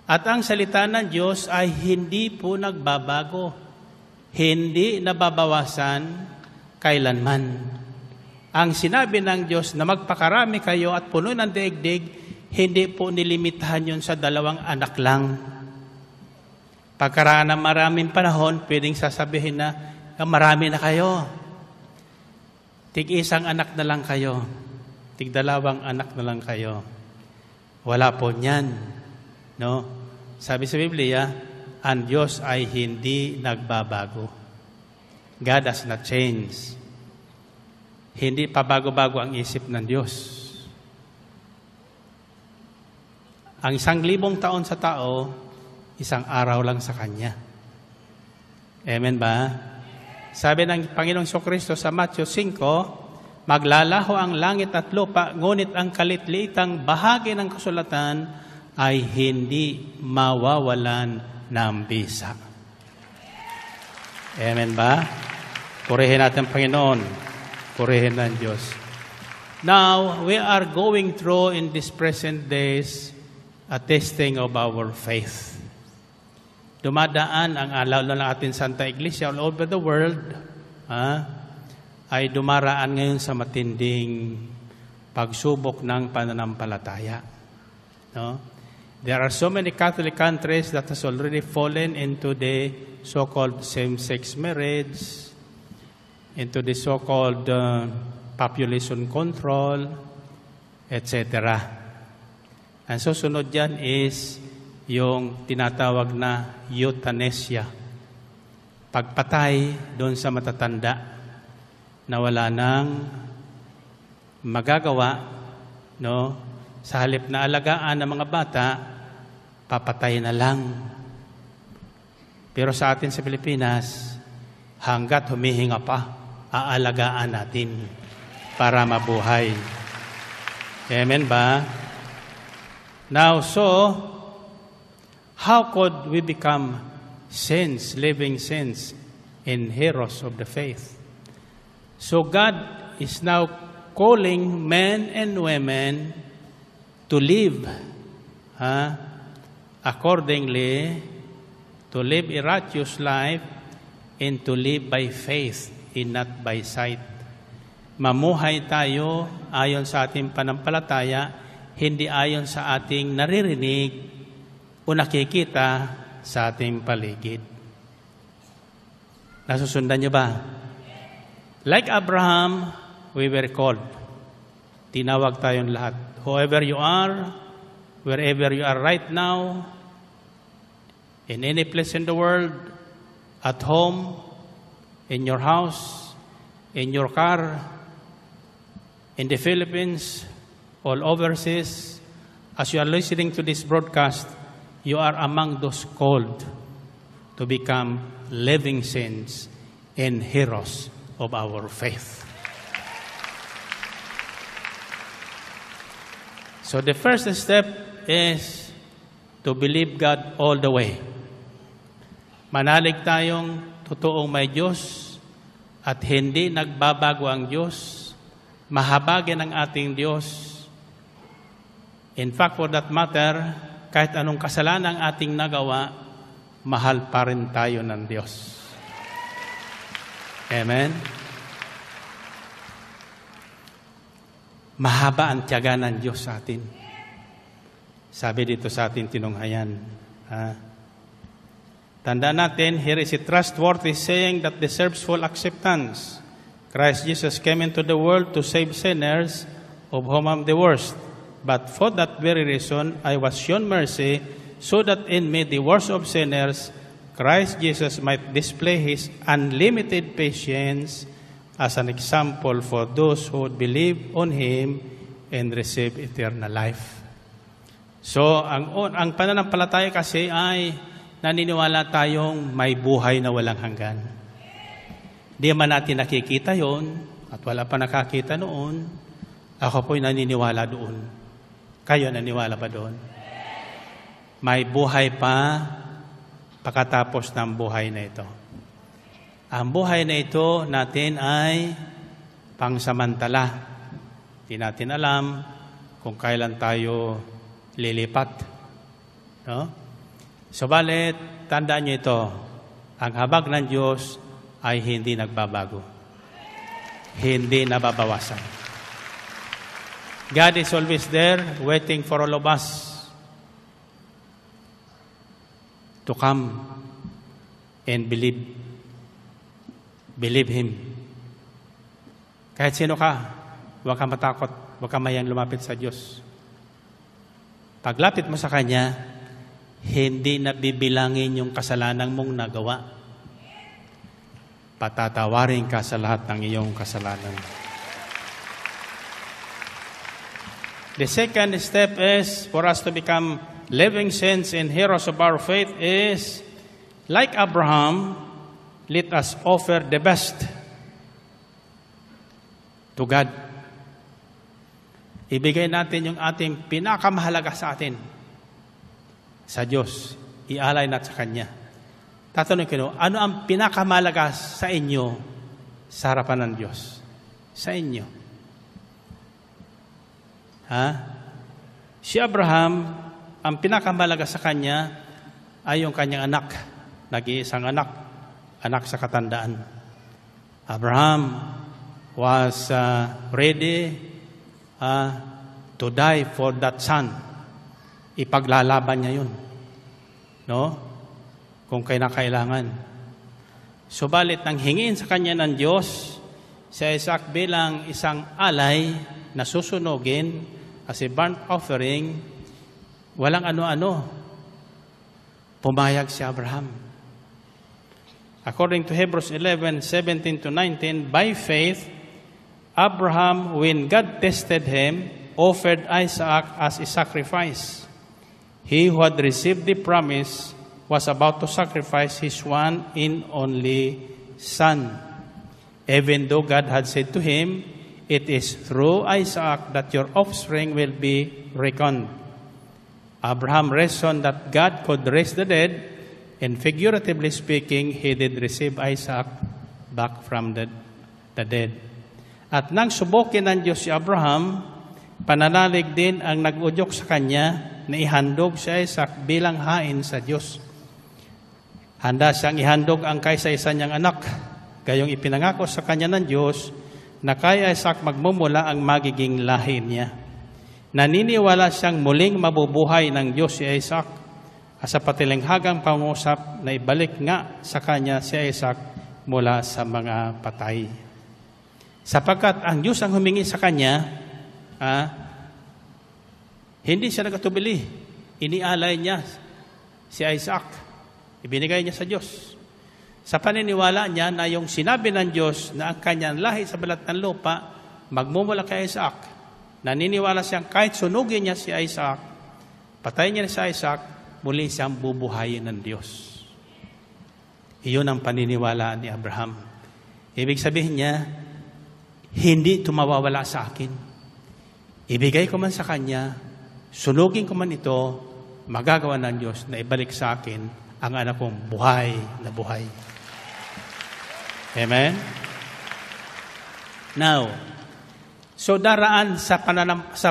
At ang salita ng Diyos ay hindi po nagbabago, hindi nababawasan kailanman. Ang sinabi ng Diyos na magpakarami kayo at puno ng daigdig, hindi po nilimitahan yun sa 2 anak lang. Pagkaraan ng maraming panahon, pwedeng sasabihin na, marami na kayo. Tig-isang anak na lang kayo. Tig-2 anak na lang kayo. Wala po niyan. No? Sabi sa Biblia, ang Diyos ay hindi nagbabago. God has not changed. Hindi pa bago-bago ang isip ng Diyos. Ang 1,000 taon sa tao, 1 araw lang sa Kanya. Amen ba? Sabi ng Panginoong Kristo sa Matthew 5, maglalaho ang langit at lupa, ngunit ang kalitliitang bahagi ng kasulatan ay hindi mawawalan ng bisa. Amen ba? Purihin natin Panginoon. Purihin ng Diyos. Now, we are going through in these present days a testing of our faith. Dumadaan ang lalo na ating Santa Iglesia all over the world, ay dumaraan ngayon sa matinding pagsubok ng pananampalataya. No? There are so many Catholic countries that has already fallen into the so-called same-sex marriage, into the so-called population control, etc. Ang susunod dyan is yung tinatawag na euthanasia. Pagpatay doon sa matatanda na wala nang magagawa, no? Sa halip na alagaan ng mga bata, papatay na lang. Pero sa atin sa Pilipinas, hanggat humihinga pa, aalagaan natin para mabuhay. Amen ba? Now, so, how could we become saints, living saints, and heroes of the faith? So God is now calling men and women to live accordingly, to live a righteous life, and to live by faith and not by sight. Mamuhay tayo ayon sa ating panampalataya, hindi ayon sa ating naririnig o nakikita sa ating paligid. Nasusundan niyo ba? Like Abraham, we were called. Tinawag tayong lahat. Whoever you are, wherever you are right now, in any place in the world, at home, in your house, in your car, in the Philippines, all overseas, as you are listening to this broadcast, you are among those called to become living saints and heroes of our faith. So the first step is to believe God all the way. Manalig tayong totoong may Diyos at hindi nagbabago ang Diyos. Mahabagin ang ating Diyos. In fact, for that matter, kahit anong kasalanan ang ating nagawa, mahal pa rin tayo ng Diyos. Amen? Mahaba ang tiyaga ng Diyos sa atin. Sabi dito sa ating tinunghayan. Tandaan natin, here is a trustworthy saying that deserves full acceptance. Christ Jesus came into the world to save sinners, of whom I'm the worst. But for that very reason, I was shown mercy, so that in me, the worst of sinners, Christ Jesus might display His unlimited patience as an example for those who would believe on Him and receive eternal life. So, ang pananampalataya kasi ay naniniwala tayong may buhay na walang hanggan. Di man natin nakikita yon at wala pa nakakita noon, ako po'y naniniwala doon. Kayo naniniwala ba doon? May buhay pa pagkatapos ng buhay na ito. Ang buhay na ito natin ay pangsamantala. Di natin alam kung kailan tayo lilipat. No? Subalit, tandaan nyo ito, ang habag ng Diyos ay hindi nagbabago. Hindi nababawasan. God is always there, waiting for all of us to come and believe. Believe Him. Kahit sino ka, huwag ka matakot, huwag ka mayang lumapit sa Diyos. Paglapit mo sa Kanya, hindi na bibilangin yung kasalanan mong nagawa. Patatawarin ka sa lahat ng iyong kasalanan. The second step is for us to become living saints and heroes of our faith is, like Abraham, let us offer the best to God. Ibigay natin yung ating pinakamahalaga sa atin sa Diyos. Ialay natin sa Kanya. Tatanungin ko, ano ang pinakamahalaga sa inyo sa harapan ng Diyos? Sa inyo. Si Abraham, ang pinakamahalaga sa kanya ay yung kanyang anak. Nag-iisang anak sa katandaan. Abraham was ready to die for that son. Ipaglalaban niya yun. No? Kung kailangan. Subalit nang hingin sa kanya ng Diyos, si Isaac bilang isang alay na susunugin as a burnt offering, walang ano-ano. Pumayag si Abraham. According to Hebrews 11:17-19, by faith, Abraham, when God tested him, offered Isaac as a sacrifice. He who had received the promise was about to sacrifice his one and only son. Even though God had said to him, it is through Isaac that your offspring will be reckoned. Abraham reasoned that God could raise the dead, and figuratively speaking, he did receive Isaac back from the dead. At nang subukin ng Diyos si Abraham, pananalig din ang nag-udyok sa kanya na ihandog si Isaac bilang hain sa Diyos. Handa siyang ihandog ang kaysa-isa niyang anak, gayong ipinangako sa kanya ng Diyos na kay Isaac magmumula ang magiging lahi niya. Naniniwala siyang muling mabubuhay ng Diyos si Isaac sa patilinghagang pangusap na ibalik nga sa kanya si Isaac mula sa mga patay. Sapagkat ang Diyos ang humingi sa kanya, hindi siya nagatubili. Inialay niya si Isaac. Ibinigay niya sa Diyos. Sa paniniwala niya na yung sinabi ng Diyos na ang kanyang lahi sa balat ng lupa magmumula kay Isaac. Naniniwala siyang kahit sunugin niya si Isaac, patayin niya si Isaac, muli siyang bubuhayin ng Diyos. Iyon ang paniniwala ni Abraham. Ibig sabihin niya, hindi ito mawawala sa akin. Ibigay ko man sa kanya, sunugin ko man ito, magagawa ng Diyos na ibalik sa akin ang anak kong buhay na buhay. Amen? Now, so daraan sa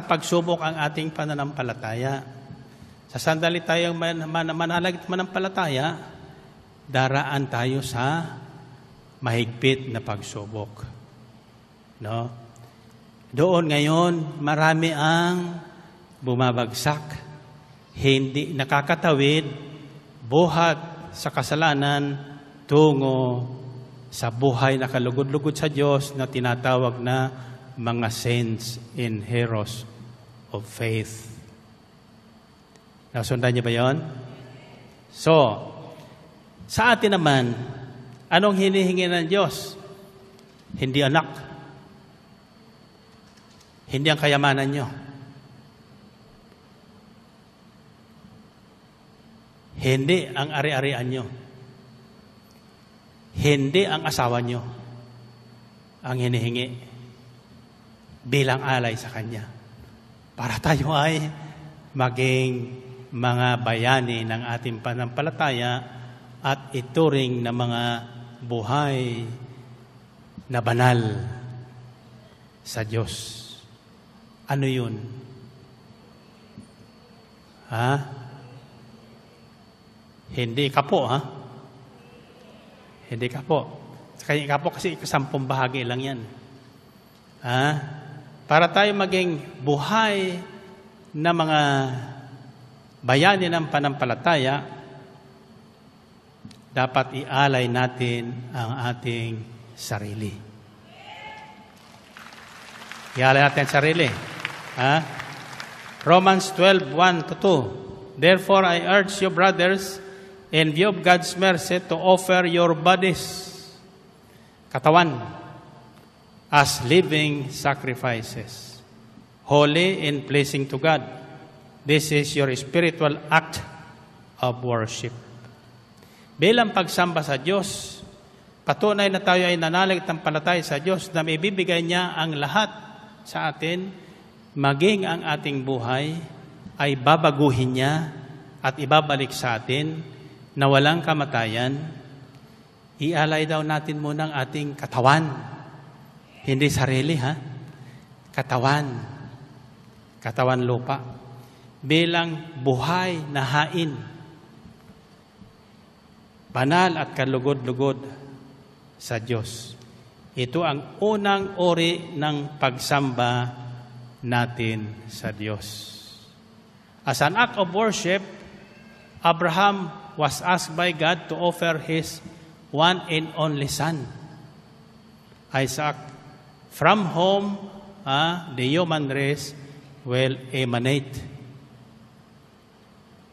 pagsubok ang ating pananampalataya. Sa sandali tayong manampalataya, daraan tayo sa mahigpit na pagsubok. No? Doon ngayon, marami ang bumabagsak, hindi nakakatawid, buhat sa kasalanan, tungo sa buhay na kalugod-lugod sa Diyos na tinatawag na mga saints and heroes of faith. Nasundan niyo ba yon? So, sa atin naman, anong hinihingi ng Diyos? Hindi anak. Hindi ang kayamanan nyo. Hindi ang ari-arian nyo. Hindi ang asawa nyo ang hinihingi bilang alay sa Kanya. Para tayo ay maging mga bayani ng ating pananampalataya at ituring na mga buhay na banal sa Diyos. Ano yun? Ha? Hindi ka po, ha? Hindi ka po. Kaya ka po kasi 10 bahagi lang yan. Ha? Para tayo maging buhay na mga bayani ng panampalataya, dapat ialay natin ang ating sarili. Ialay natin ang sarili. Ha? Romans 12:1-2. Therefore, I urge you, brothers, in view of God's mercy, to offer your bodies, katawan, as living sacrifices, holy and pleasing to God. This is your spiritual act of worship. Bilang pagsamba sa Diyos, patunay na tayo ay nanalig ng palatay sa Diyos na may bibigay niya ang lahat sa atin, maging ang ating buhay ay babaguhin niya at ibabalik sa atin na walang kamatayan. Ialay daw natin muna ang ating katawan. Hindi sarili, ha? Katawan. Katawan lupa. Bilang buhay na hain. Banal at kalugod-lugod sa Diyos. Ito ang unang uri ng pagsamba natin sa Diyos. As an act of worship, Abraham was asked by God to offer his one and only son, Isaac. From whom the human race will emanate.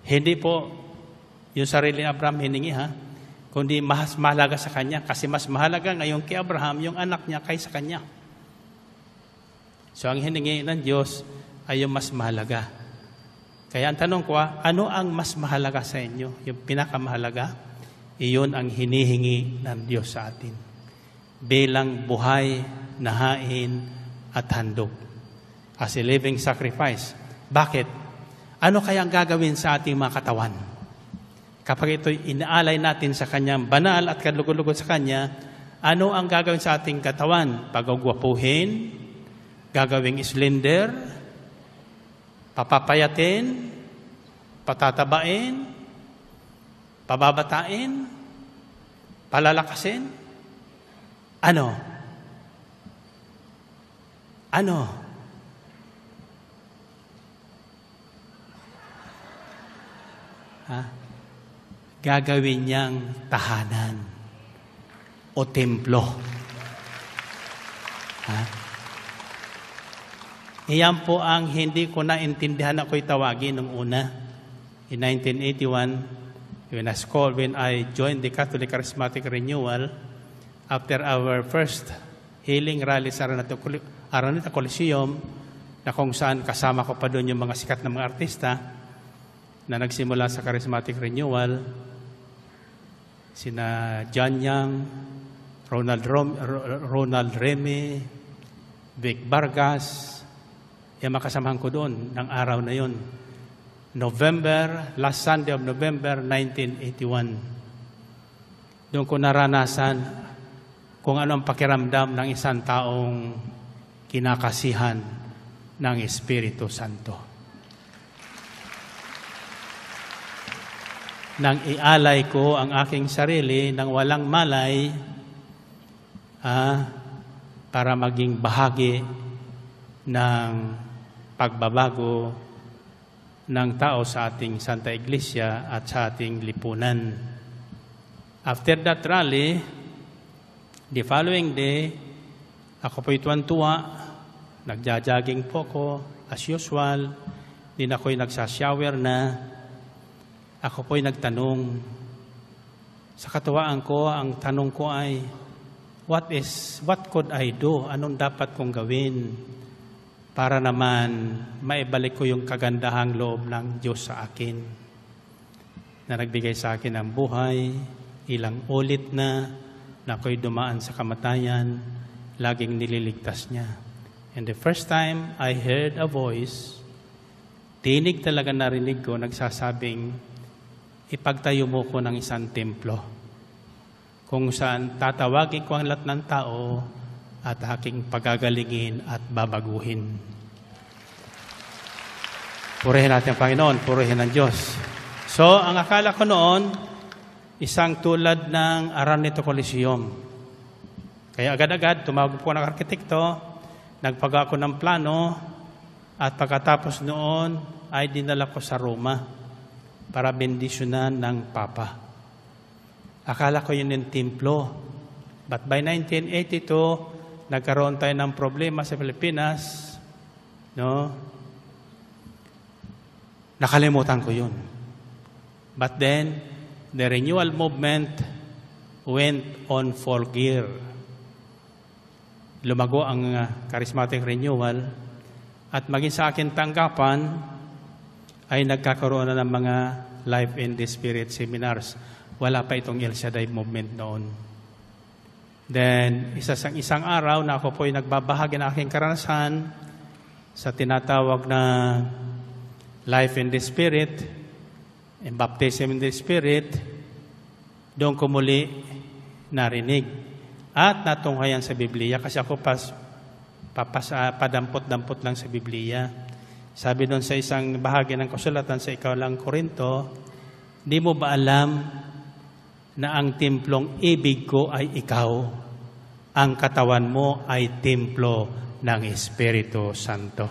Hindi po yung sarili ni Abraham hiningi, ha? Kundi mas mahalaga sa kanya. Kasi mas mahalaga ngayon kay Abraham yung anak niya kaysa kanya. So ang hiningi ng Diyos ay yung mas mahalaga. Kaya ang tanong ko, ano ang mas mahalaga sa inyo? Yung pinakamahalaga? Iyon ang hinihingi ng Diyos sa atin. Bilang buhay, nahain, at handog. As a living sacrifice. Bakit? Ano kaya ang gagawin sa ating mga katawan? Kapag ito'y inaalay natin sa Kanyang banal at kalugod-lugod sa Kanya, ano ang gagawin sa ating katawan? Pagugwapuhin, gagawing slender, papapayatin, patatabain, pababatain, palalakasin? Ano? Ano? Ha? Gagawin niyang tahanan o templo. Ha? Iyan po ang hindi ko naintindihan ako'y tawagin nung una. In 1981, when I joined the Catholic Charismatic Renewal, after our first healing rally sa Araneta Araneta Coliseum, na kung saan kasama ko pa doon yung mga sikat na mga artista na nagsimula sa Charismatic Renewal, sina John Young, Ronald Remy, Vic Vargas, yung makasamahan ko doon ng araw na yon. Last Sunday of November 1981. Doon ko naranasan kung ano ang pakiramdam ng isang taong kinakasihan ng Espiritu Santo. Nang ialay ko ang aking sarili ng walang malay para maging bahagi ng pagbabago ng tao sa ating Santa Iglesia at sa ating lipunan. After that rally, the following day, ako po'y tuwan-tuwa, nagja-jogging po ko as usual, din ako'y nagsashower na. Ako po'y nagtanong. Sa katuwaan ko, ang tanong ko ay, what could I do? Anong dapat kong gawin para naman maibalik ko yung kagandahang loob ng Diyos sa akin na nagbigay sa akin ng buhay, ilang ulit na ako'y dumaan sa kamatayan, laging nililigtas niya. And the first time I heard a voice, tinig talaga narinig ko, nagsasabing, ipagtayo mo ko ng isang templo kung saan tatawagin ko ang lahat ng tao at aking pagagalingin at babaguhin. Purihin natin ang Panginoon, purihin ang Diyos. So, ang akala ko noon, isang tulad ng Araneta Coliseum. Kaya agad-agad, tumawag po ng arkitekto, nagpaga ako ng plano, at pagkatapos noon, ay dinala ko sa Roma para bendisyonan ng Papa. Akala ko yun yung templo. But by 1982, nagkaroon tayo ng problema sa Pilipinas. No? Nakalimutan ko yun. But then, the renewal movement went on full gear. Lumago ang charismatic renewal at maging sa akin tanggapan ay nagkakaroon na ng mga Life in the Spirit seminars. Wala pa itong El Shaddai movement noon. Then, isang araw na ako po ay nagbabahagi ng aking karanasan sa tinatawag na Life in the Spirit and Baptism in the Spirit, doon ko muli narinig at natunghayan sa Biblia kasi ako padampot-dampot lang sa Biblia. Sabi doon sa isang bahagi ng kasulatan sa Ikawalang Korinto, di mo ba alam na ang templong ibig ko ay ikaw? Ang katawan mo ay templo ng Espiritu Santo.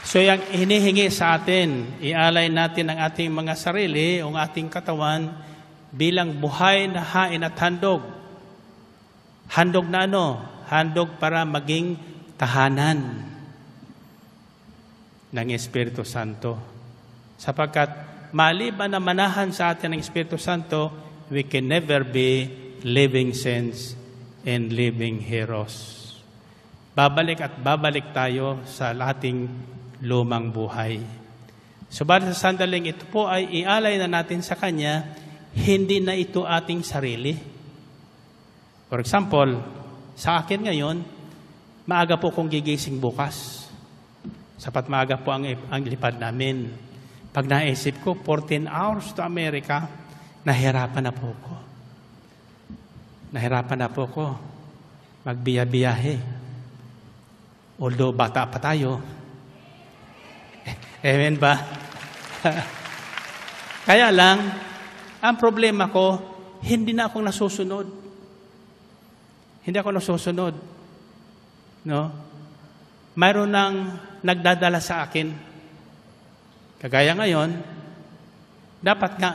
So yung hinihingi sa atin, ialay natin ang ating mga sarili, ang ating katawan, bilang buhay na hain at handog. Handog na ano? Handog para maging tahanan ng Espiritu Santo. Sapagkat maliban na manahan sa atin ng Espiritu Santo, we can never be living saints and living heroes. Babalik at babalik tayo sa ating lumang buhay. Subalit sa sandaling ito po ay ialay na natin sa Kanya, hindi na ito ating sarili. For example, sa akin ngayon, maaga po kong gigising bukas. Sapat maaga po ang lipad namin. Pag naisip ko, 14 hours to America, nahirapan na po ko. Nahirapan na po ko magbiyahe. Although bata pa tayo. Amen ba? Kaya lang, ang problema ko, hindi na akong nasusunod. Hindi ako nasusunod. No? Mayroon nang nagdadala sa akin. Kagaya ngayon, dapat nga,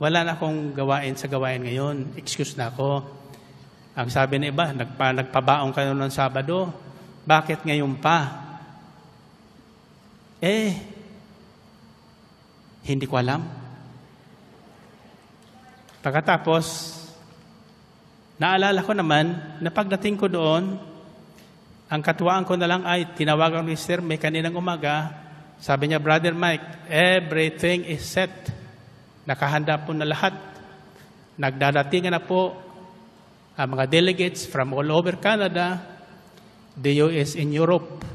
wala na akong gawain sa gawain ngayon. Excuse na ako. Ang sabi ng iba, nagpabaong kayo ng Sabado. Bakit ngayon pa? Hindi ko alam. Pagkatapos, Naalala ko naman na pagdating ko doon, ang katuwaan ko na lang ay tinawagan ni Sir may kaninang umaga. Sabi niya, Brother Mike, everything is set. Nakahanda po na lahat. Nagdadatingan na po ang mga delegates from all over Canada, the US and Europe.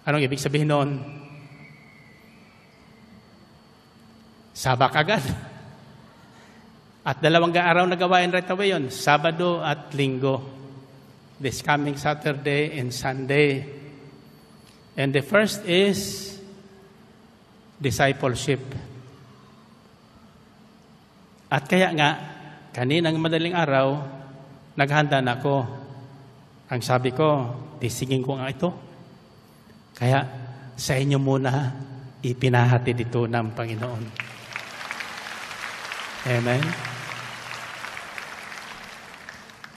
Anong ibig sabihin noon? Sabak agad. At 2 araw na gawain right away yun, Sabado at Linggo. This coming Saturday and Sunday. And the first is discipleship. At kaya nga, kaninang madaling araw, naghanda na ako. Ang sabi ko, tisigin ko nga ito. Kaya sa inyo muna, ipinahatid ito ng Panginoon. Amen.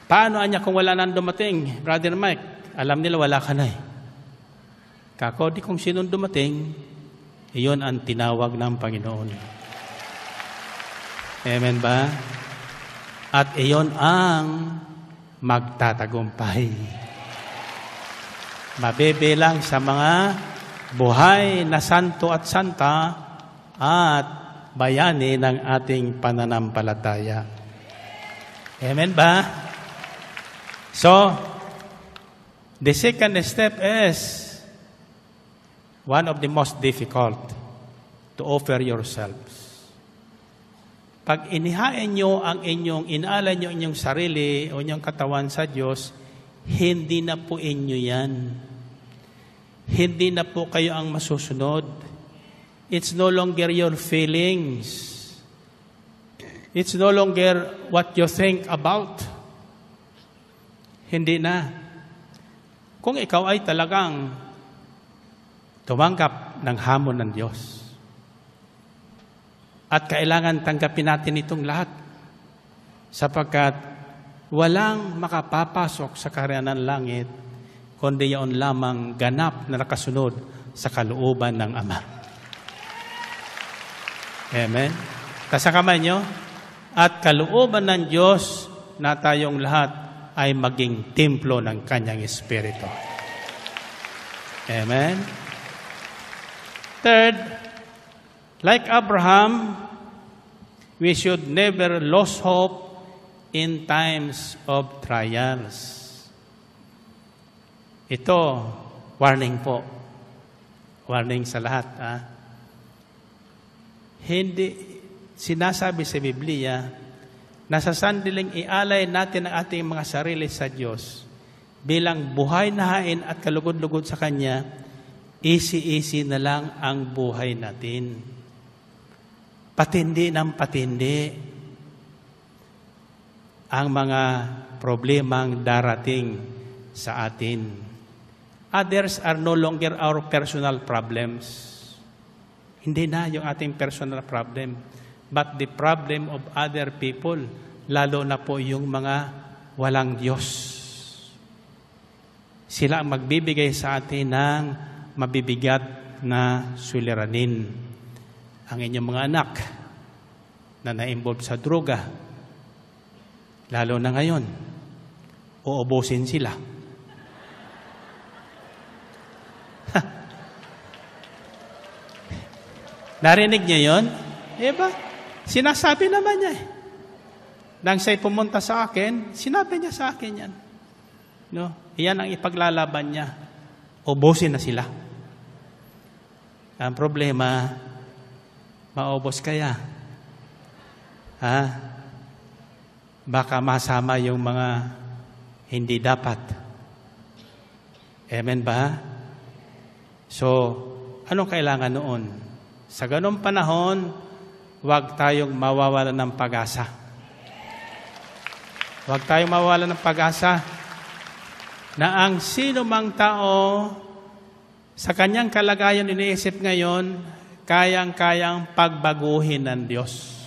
Paano anya kung wala nang dumating? Brother Mike, alam nila wala ka na eh. Kako, di kung sinong dumating, iyon ang tinawag ng Panginoon. Amen ba? At iyon ang magtatagumpay. Mabibilang sa mga buhay na santo at santa at bayani ng ating pananampalataya. Amen ba? So, the second step is one of the most difficult, to offer yourselves. Pag inihain nyo ang inyong, inaalay nyo inyong sarili o inyong katawan sa Diyos, hindi na po inyo yan. Hindi na po kayo ang masusunod. It's no longer your feelings. It's no longer what you think about. Hindi na. Kung ikaw ay talagang tumanggap ng hamon ng Diyos. At kailangan tanggapin natin itong lahat. Sapagkat walang makapapasok sa kaharian ng langit kundi yaon lamang ganap na nakasunod sa kalooban ng Ama. Amen. Tasa kamay nyo. At kalooban ng Diyos na tayong lahat ay maging templo ng Kanyang Espiritu. Amen. Third, like Abraham, we should never lose hope in times of trials. Ito, warning po. Warning sa lahat. Hindi, sinasabi sa Biblia, na sa sandaling ialay natin ang ating mga sarili sa Diyos bilang buhay na hain at kalugod-lugod sa Kanya, easy-easy na lang ang buhay natin. Patindi ng patindi ang mga problemang darating sa atin. Others are no longer our personal problems. Hindi na yung ating personal problem, but the problem of other people, lalo na po yung mga walang Diyos. Sila ang magbibigay sa atin ng mabibigat na suliranin. Ang inyong mga anak na na-involve sa droga, lalo na ngayon, uubusin sila. Narinig niyo yun? Diba? Sinasabi naman niya eh. Nang siya'y pumunta sa akin, sinabi niya sa akin yan. No? Iyan ang ipaglalaban niya. Ubusin na sila. Ang problema, maubos kaya. Baka masama yung mga hindi dapat. Amen ba? So, anong kailangan noon? Sa ganong panahon, huwag tayong mawawalan ng pag-asa. Huwag tayong mawawalan ng pag-asa na ang sino mang tao sa kanyang kalagayan iniisip ngayon, kayang-kayang pagbaguhin ng Diyos.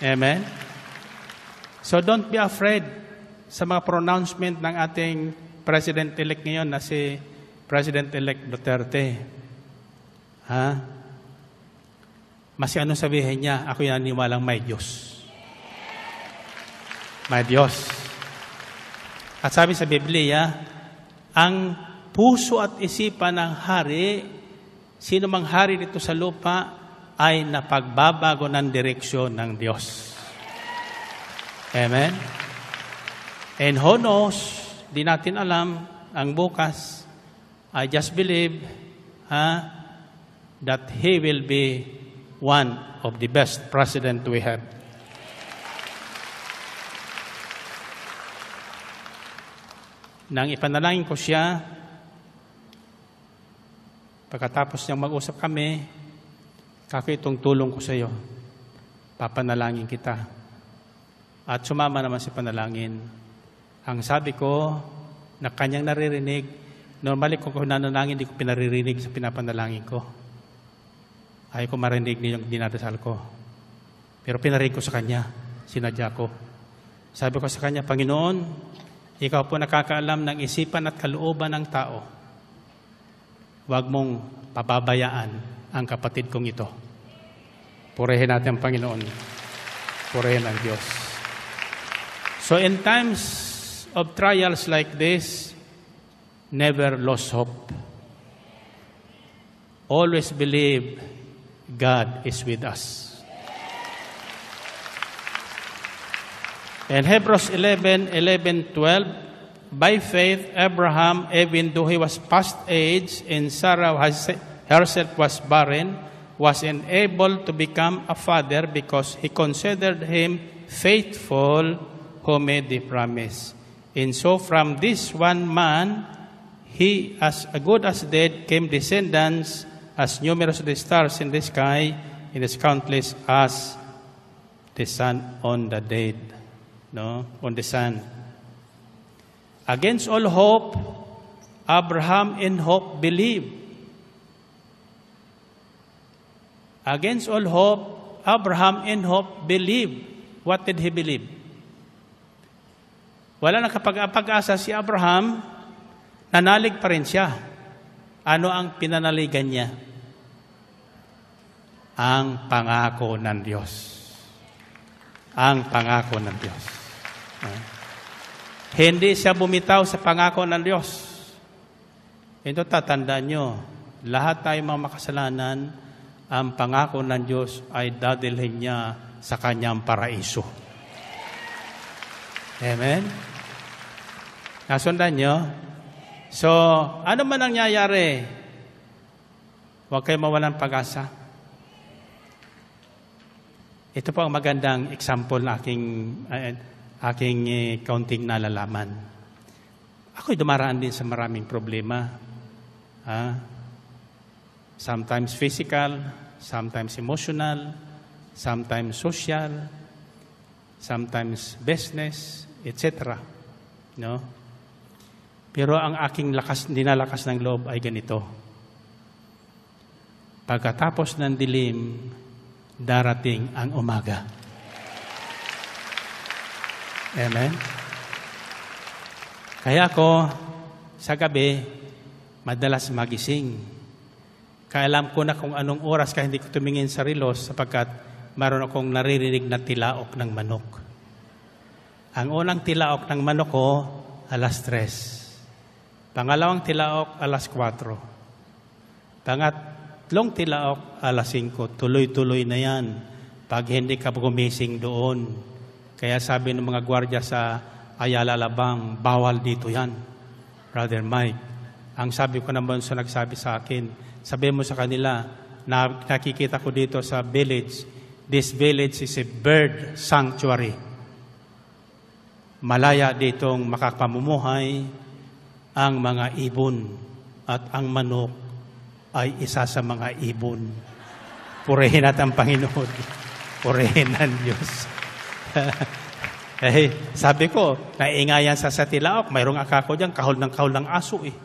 Amen? So don't be afraid sa mga pronouncement ng ating President-elect ngayon na si President-elect Duterte. Mas ano sabihin niya, ako yan naniwalang may Diyos. My Diyos. At sabi sa Biblia, ang puso at isipan ng hari, sino mang hari dito sa lupa, ay napagbabago ng direksyon ng Diyos. Amen? And who knows, di natin alam, ang bukas, I just believe that he will be one of the best president we have. Nang ipanalangin ko siya, pagkatapos niyang mag-usap kami, kako itong tulong ko sa iyo, papanalangin kita. At sumama naman si panalangin. Ang sabi ko, na kanyang naririnig, normally kung nanalangin, hindi ko pinaririnig sa pinapanalangin ko. Ayaw ko marinig niyo yung dinadasal ko. Pero pinarinig ko sa kanya, sinadya ko. Sabi ko sa kanya, Panginoon, ikaw po nakakaalam ng isipan at kalooban ng tao. Huwag mong pababayaan ang kapatid kong ito. Purihin natin ang Panginoon. Purihin ang Diyos. So in times of trials like this, never lose hope. Always believe God is with us. In Hebrews 11:12, by faith, Abraham, even though he was past age and Sarah herself was barren, was enabled to become a father because he considered him faithful who made the promise. And so from this one man, he as good as dead came descendants as numerous as the stars in the sky and as countless as the sun on the dead. No, on the sun. Against all hope, Abraham in hope believed. Against all hope, Abraham in hope believed. What did he believe? Wala nang kapag-asa si Abraham, nanalig pa rin siya. Ano ang pinanaligan niya? Ang pangako ng Diyos. Ang pangako ng Diyos. Hindi siya bumitaw sa pangako ng Diyos. Ito tatandaan nyo, lahat tayo mga makasalanan, ang pangako ng Diyos ay dadalhin niya sa kanyang paraiso. Amen? Nasundan nyo? So, ano man ang nangyayari, huwag kayo mawalan pag-asa. Ito po ang magandang example na aking kaunting nalalaman. Ako'y dumaraan din sa maraming problema. Sometimes physical, sometimes emotional, sometimes social, sometimes business, etc. No? Pero ang aking dinalakas ng loob ay ganito. Pagkatapos ng dilim, darating ang umaga. Amen? Kaya ako, sa gabi, madalas magising. Kaya alam ko na kung anong oras kaya hindi ko tumingin sa relos sapagkat mayroon akong naririnig na tilaok ng manok. Ang unang tilaok ng manok ko, 3:00. Pangalawang tilaok, 4:00. Pangatlong tilaok, 5:00. Tuloy-tuloy na yan pag hindi ka gumising doon. Kaya sabi ng mga gwardiya sa Ayala Labang, bawal dito yan. Brother Mike, ang sabi ko naman sa nagsabi sa akin, sabi mo sa kanila, nakikita ko dito sa village, this village is a bird sanctuary. Malaya ditong makapamumuhay ang mga ibon at ang manok ay isa sa mga ibon. Purihin natin ang Panginoon. Purihin ang Diyos. Sabi ko, naingayan sa tilaok, mayroong akako dyan, kahol ng aso eh.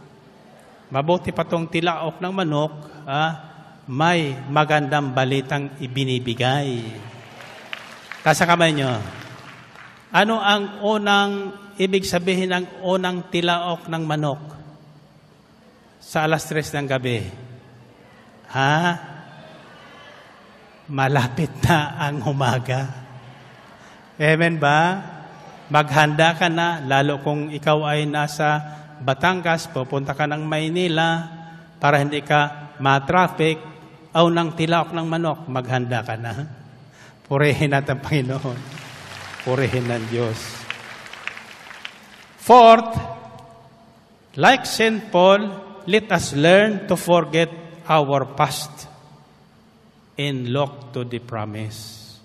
Mabuti pa tong tilaok ng manok, may magandang balitang ibinibigay. Kasa kamay nyo, ano ang unang ibig sabihin ng unang tilaok ng manok sa 3:00 ng gabi? Malapit na ang umaga. Amen ba? maghanda ka na, lalo kung ikaw ay nasa Batangas, pupunta ka ng Maynila, para hindi ka ma-traffic, aw ng tilaok ng manok, maghanda ka na. Purihin natin Panginoon. Purihin ng Diyos. Fourth, like St. Paul, let us learn to forget our past and look to the promise.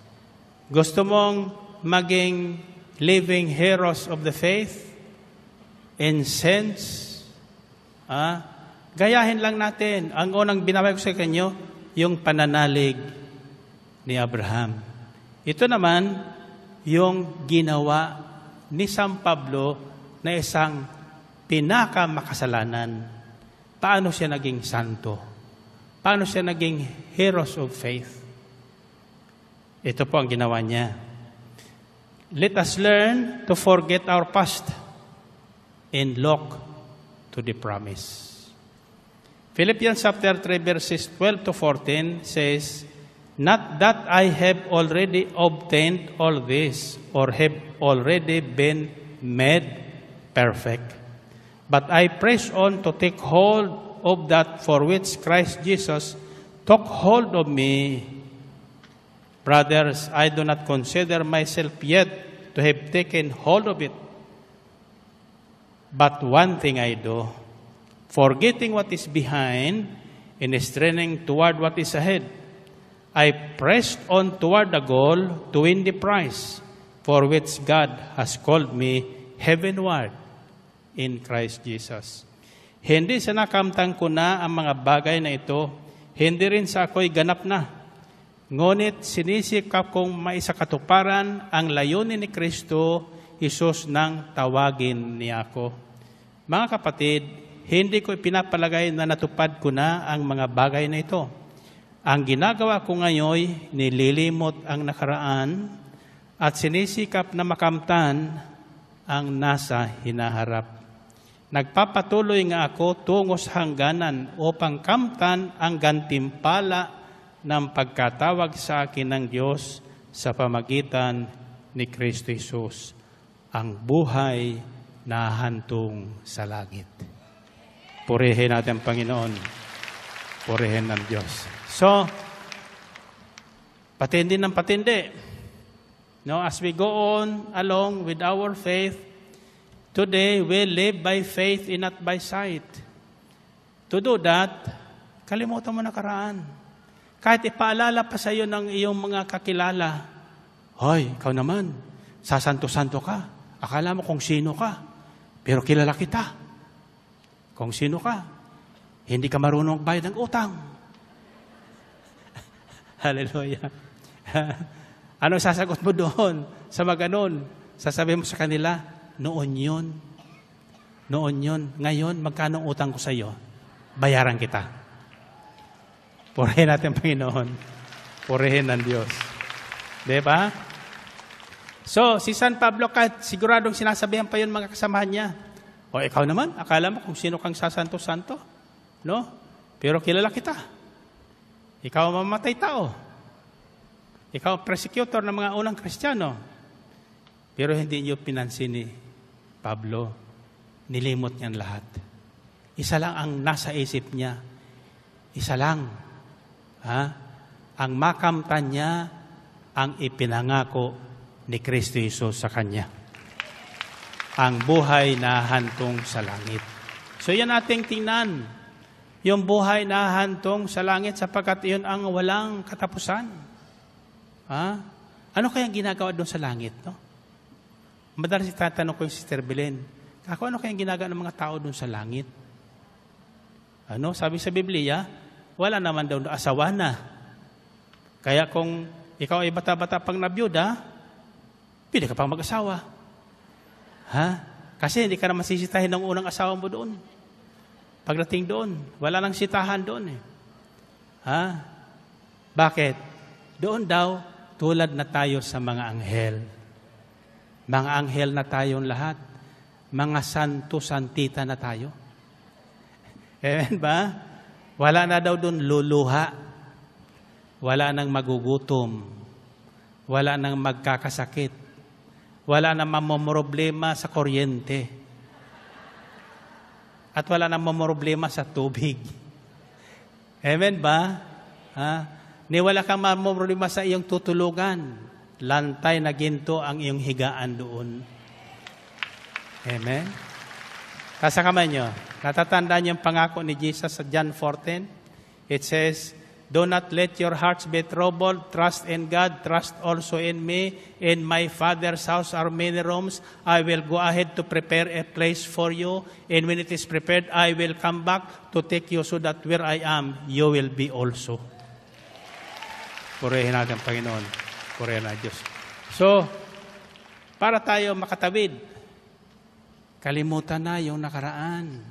Gusto mong maging living heroes of the faith and saints? Gayahin lang natin. Ang unang binabay ko sa kanyo, yung pananalig ni Abraham. Ito naman, yung ginawa ni San Pablo na isang pinakamakasalanan. Paano siya naging santo? Paano siya naging heroes of faith? Ito po ang ginawa niya. Let us learn to forget our past and look to the promise. Philippians chapter 3 verses 12 to 14 says, not that I have already obtained all this or have already been made perfect, but I press on to take hold of that for which Christ Jesus took hold of me. Brothers, I do not consider myself yet to have taken hold of it. But one thing I do, forgetting what is behind and straining toward what is ahead, I pressed on toward the goal to win the prize for which God has called me heavenward in Christ Jesus. Hindi sa nakamtang ko na ang mga bagay na ito, hindi rin sa ako'y ganap na. Ngunit sinisikap kong maisakatuparan ang layunin ni Kristo, Isus nang tawagin niya ako. Mga kapatid, hindi ko ipinapalagay na natupad ko na ang mga bagay na ito. Ang ginagawa ko ngayon, nililimot ang nakaraan at sinisikap na makamtan ang nasa hinaharap. Nagpapatuloy nga ako tungo sa hangganan upang kamtan ang gantimpala ng pagkatawag sa akin ng Diyos sa pamagitan ni Kristo Jesus, ang buhay na hantong sa langit. Purihin natin ang Panginoon. Purihin ng Diyos. So, patindi ng patindi. No, as we go on along with our faith, today we live by faith and not by sight. To do that, kalimutan mo nakaraan. Kahit ipaalala pa sa iyo ng iyong mga kakilala, hoy, ikaw naman, sasanto-santo ka. Akala mo kung sino ka, pero kilala kita. Kung sino ka, hindi ka marunong bayad ng utang. Hallelujah. Ano sasagot mo doon? Sa maganon, sasabihin mo sa kanila, noon yun. Noon yun. Ngayon, magkano utang ko sa iyo? Bayaran kita. Purihin natin, Panginoon. Purihin ng Diyos. Diba? So, si San Pablo, kahit siguradong sinasabihan pa yun mga kasamahan niya. O ikaw naman, akala mo kung sino kang sasanto-santo? No? Pero kilala kita. Ikaw ang mamatay tao. Ikaw ang persecutor ng mga unang Kristiyano. Pero hindi niyo pinansin ni Pablo. Nilimot niyan lahat. Isa lang ang nasa isip niya. Isa lang. Ang makamtan niya ang ipinangako ni Kristo Jesus sa kanya. Ang buhay na hantong sa langit. So yan ating tingnan. Yung buhay na hantong sa langit sapagkat iyon ang walang katapusan. Ano kayang ginagawa doon sa langit? No? Madalas itatanong ko yung Sister Belen, ako ano kayang ginagawa ng mga tao doon sa langit? Ano? Sabi sa Biblia, wala naman daw asawa na. Kaya kung ikaw ay bata-bata pang nabiyuda, pwede ka pang mag-asawa. Kasi hindi ka na masisitahin ng unang asawa mo doon. Pagdating doon, wala nang sitahan doon. Bakit? Doon daw, tulad na tayo sa mga anghel. Mga anghel na tayong lahat. Mga santo-santita na tayo. Amen ba? Wala na daw doon luluha. Wala nang magugutom. Wala nang magkakasakit. wala na mamomroblema sa kuryente. At wala na mamomroblema sa tubig. Amen ba? Ni wala kang mamomroblema sa iyong tutulugan. Lantay na ginto ang iyong higaan doon. Amen? Tasa kamay nyo. Natatandaan yung pangako ni Jesus sa John 14? It says, "Do not let your hearts be troubled. Trust in God. Trust also in me. In my Father's house are many rooms. I will go ahead to prepare a place for you. And when it is prepared, I will come back to take you so that where I am, you will be also." Purihin natin, Panginoon. Purihin na Diyos. So, para tayo makatawid, kalimutan na yung nakaraan.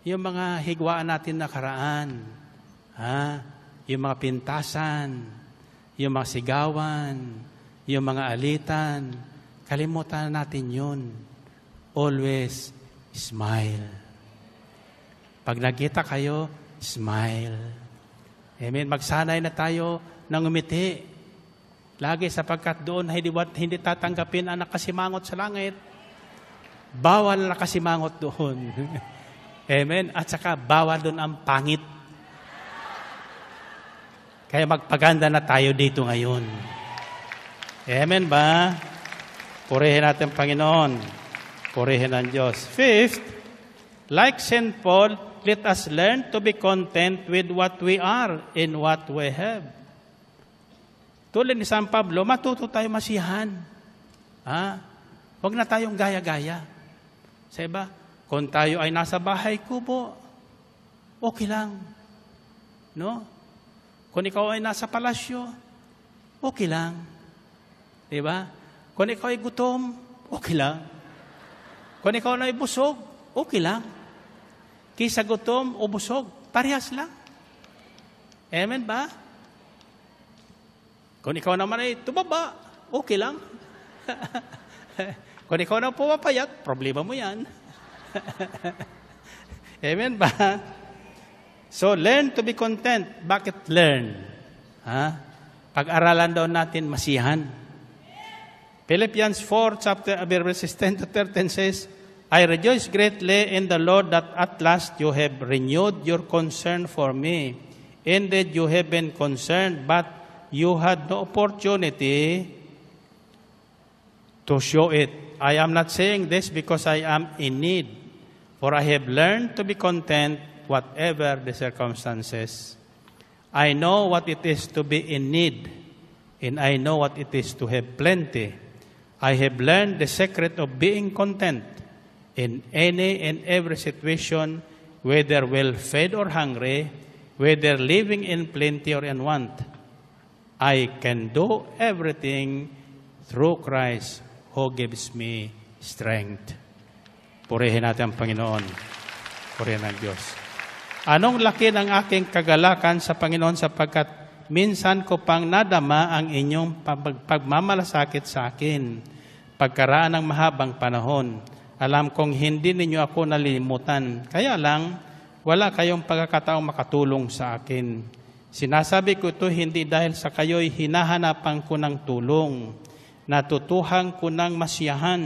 Yung mga higwaan natin nakaraan. Yung mga pintasan, yung mga sigawan, yung mga alitan. Kalimutan natin yun. Always smile. Pag nakita kayo, smile. Amen. Magsanay na tayo ng umiti. Lagi sapagkat doon hindi tatanggapin ang nakasimangot sa langit. Bawal na nakasimangot doon. Amen. At saka bawal doon ang pangit. Kaya magpaganda na tayo dito ngayon. Amen ba? Purihin natin Panginoon. Purihin ang Diyos. Fifth, like St. Paul, let us learn to be content with what we are and what we have. Tulad ni San Pablo, matuto tayo masiyahan. Huwag na tayong gaya-gaya. Sa iba, kung tayo ay nasa bahay kubo, okay lang. No? Kung ikaw ay nasa palasyo, okay lang. Diba? Kung ikaw ay gutom, okay lang. Kung ikaw ay busog, okay lang. Kisa gutom o busog, parehas lang. Amen ba? Kung ikaw naman ay tumaba, okay lang. Kung ikaw na pumapayat, problema mo yan. Amen ba? So, learn to be content. Bakit learn? Pag-aralan daw natin masiyahan. Philippians 4, verses 10 to 13 says, "I rejoice greatly in the Lord that at last you have renewed your concern for me. Indeed, you have been concerned, but you had no opportunity to show it. I am not saying this because I am in need, for I have learned to be content whatever the circumstances. I know what it is to be in need, and I know what it is to have plenty. I have learned the secret of being content in any and every situation, whether well-fed or hungry, whether living in plenty or in want. I can do everything through Christ who gives me strength." Purihin natin ang Panginoon. Purihin ang Diyos. Anong laki ng aking kagalakan sa Panginoon sapagkat minsan ko pang nadama ang inyong pagmamalasakit sa akin. Pagkaraan ng mahabang panahon, alam kong hindi ninyo ako nalilimutan. Kaya lang, wala kayong pagkakataong makatulong sa akin. Sinasabi ko ito hindi dahil sa kayo'y hinahanapan ko ng tulong. Natutuhan ko ng masiyahan.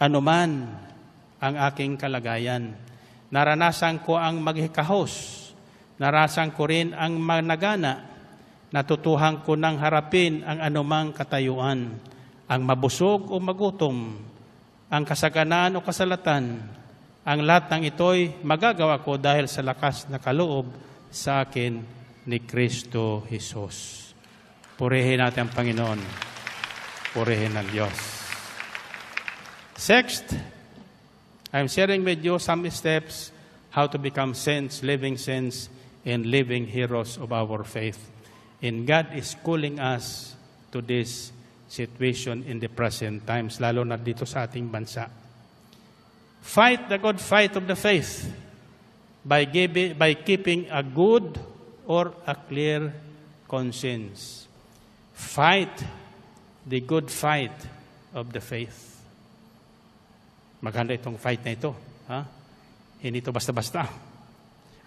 Anuman ang aking kalagayan. Naranasan ko ang maghikahos. Naranasan ko rin ang managana. Natutuhan ko ng harapin ang anumang katayuan. Ang mabusog o magutom. Ang kasaganaan o kasalatan. Ang lahat ng ito'y magagawa ko dahil sa lakas na kaloob sa akin ni Kristo Jesus. Purihin natin ang Panginoon. Purihin ang Diyos. Sixth, I'm sharing with you some steps how to become saints, and living heroes of our faith. And God is calling us to this situation in the present times, lalo na dito sa ating bansa. Fight the good fight of the faith by keeping a good or a clear conscience. Fight the good fight of the faith. Maganda itong fight na ito. Hindi ito basta-basta.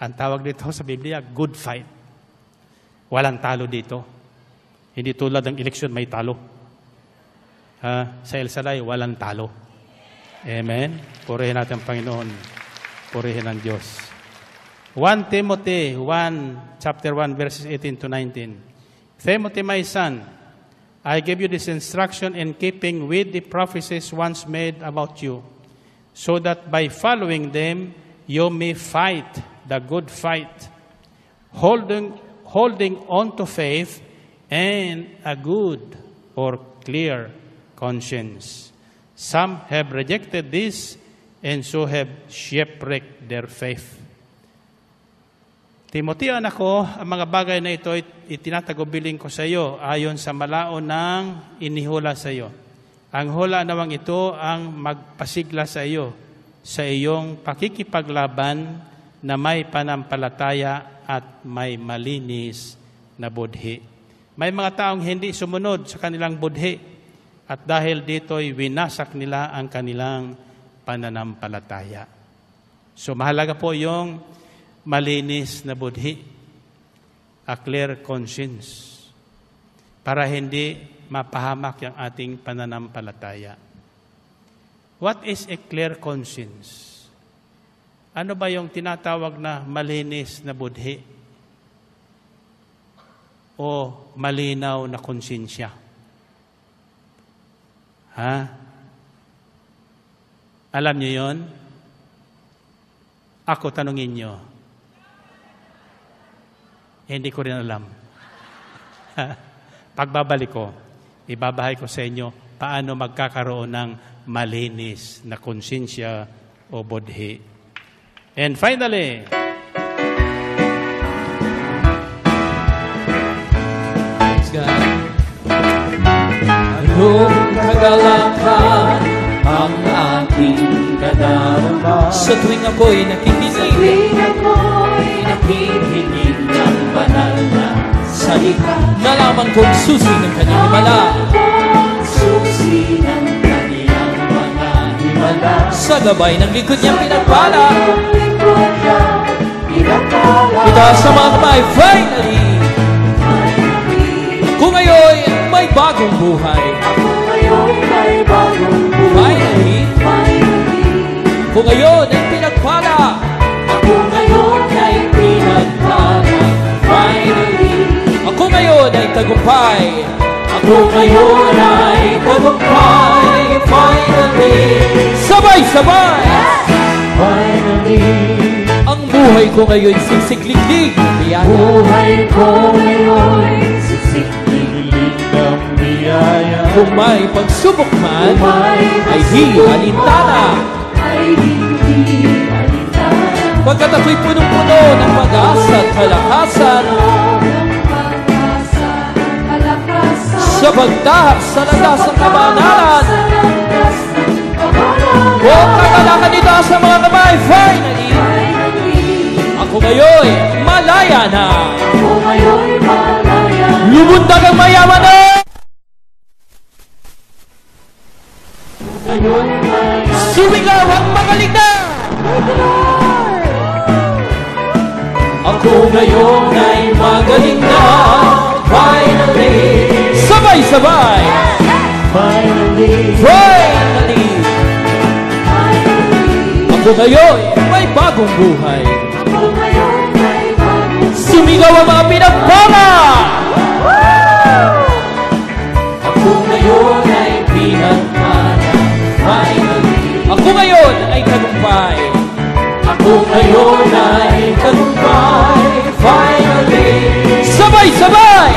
Ang tawag dito sa Biblia, good fight. Walang talo dito. Hindi tulad ng eleksyon, may talo. Sa El Shaddai, walang talo. Amen? Purihin natin ang Panginoon. Purihin ang Diyos. 1 Timothy 1, chapter 1, verses 18 to 19. Timothy, my son, I give you this instruction in keeping with the prophecies once made about you, so that by following them, you may fight the good fight, holding on to faith and a good or clear conscience. Some have rejected this and so have shipwrecked their faith. Timoteo, anak ko, ang mga bagay na ito itinatagubilin ko sa iyo ayon sa malao ng inihula sa iyo. Ang hula nawang ito ang magpasigla sa iyo sa iyong pakikipaglaban na may panampalataya at may malinis na budhi. May mga taong hindi sumunod sa kanilang budhi at dahil dito'y winasak nila ang kanilang pananampalataya. So mahalaga po yung malinis na budhi, a clear conscience, para hindi mapahamak yung ating pananampalataya. What is a clear conscience? Ano ba yung tinatawag na malinis na budhi o malinaw na konsensya? Alam niyo yon? Ako tanungin niyo. Hindi ko rin alam. Pagbabalik ko, ibabahay ko sa inyo paano magkakaroon ng malinis na konsensya o budhi. And finally, Anong kagalakan ang ating kadarama? Sa tuwing ako'y nakikinig ng banal na salita, nalaman kong susi ng kanyang himala. Sa gabay ng likod niyang pinagpala, itaas sa mga kamay, finally, ako ngayon may bagong buhay. Finally, ako ngayon ay pinagpala. Finally, ako ngayon ay tagumpay. Ako ngayon ay tagumpay. Finally, sabay-sabay. Finally, ang buhay ko ngayon siksik-liglig. Buhay ko ngayon siksik-liglig ng biyaya. Kung may pagsubok man, ay di alintana. Pagkat ako'y punong-puno ng pag-asa at kalakasan, sa pagdahak sa landas ng kabanalan, o kagalakan nito sa mga kamay, finally, ako ngayon malaya na. Lubundag ang mayaman na. Sumigaw ang magaling na. Ako ngayon ay magaling na. Finally, sabay-sabay. Finally, ako ngayon may bagong buhay. Sumigaw ang mga pinagpala. Ako ngayon ay pinagpala. Finally, ako ngayon ay tagumpay. Ako ngayon ay tagumpay. Finally, sabay-sabay.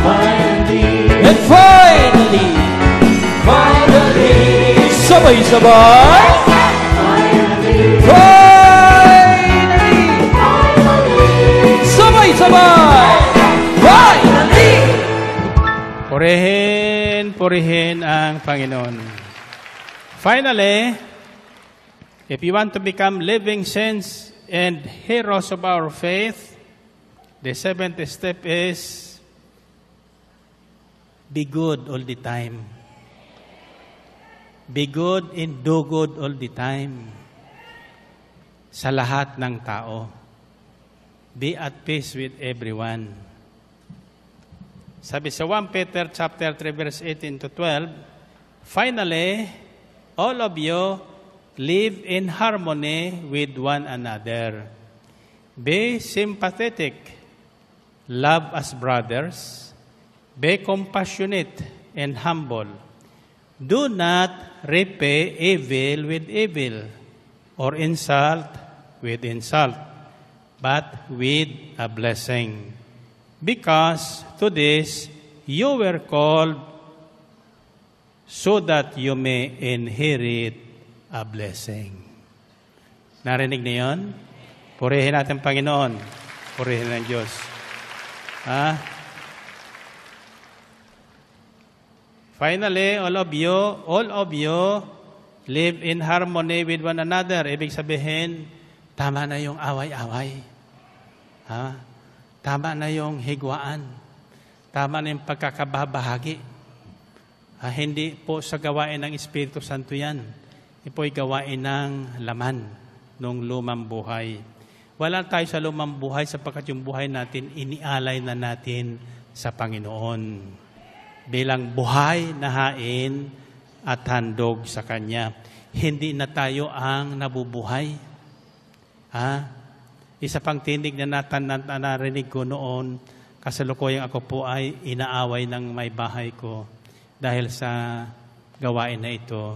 Finally, and finally, sabay-sabay. Finally, sabay-sabay. Finally. Purihin ang Panginoon. Finally, if you want to become living saints and heroes of our faith, the seventh step is be good all the time. Be good and do good all the time. Sa lahat ng tao. Be at peace with everyone. Sabi sa 1 Peter chapter 3 verse 18 to 12, Finally, all of you live in harmony with one another. Be sympathetic, love as brothers, be compassionate and humble. Do not repay evil with evil or insult with insult, but with a blessing. Because to this you were called, so that you may inherit a blessing. Narinig niyo yun? Purihin natin Panginoon. Purihin ng Diyos. Finally, all of you live in harmony with one another. Ibig sabihin, tama na yung away-away. Tama na yung higwaan. Tama na yung pagkakababahagi. Hindi po sa gawain ng Espiritu Santo yan. Ipo'y gawain ng laman ng lumang buhay. Wala tayo sa lumang buhay sapagkat yung buhay natin, inialay na natin sa Panginoon. Bilang buhay na hain at handog sa Kanya. Hindi na tayo ang nabubuhay. Isa pang tinig na narinig ko noon, kasalukuyang ako po ay inaaway ng may bahay ko dahil sa gawain na ito.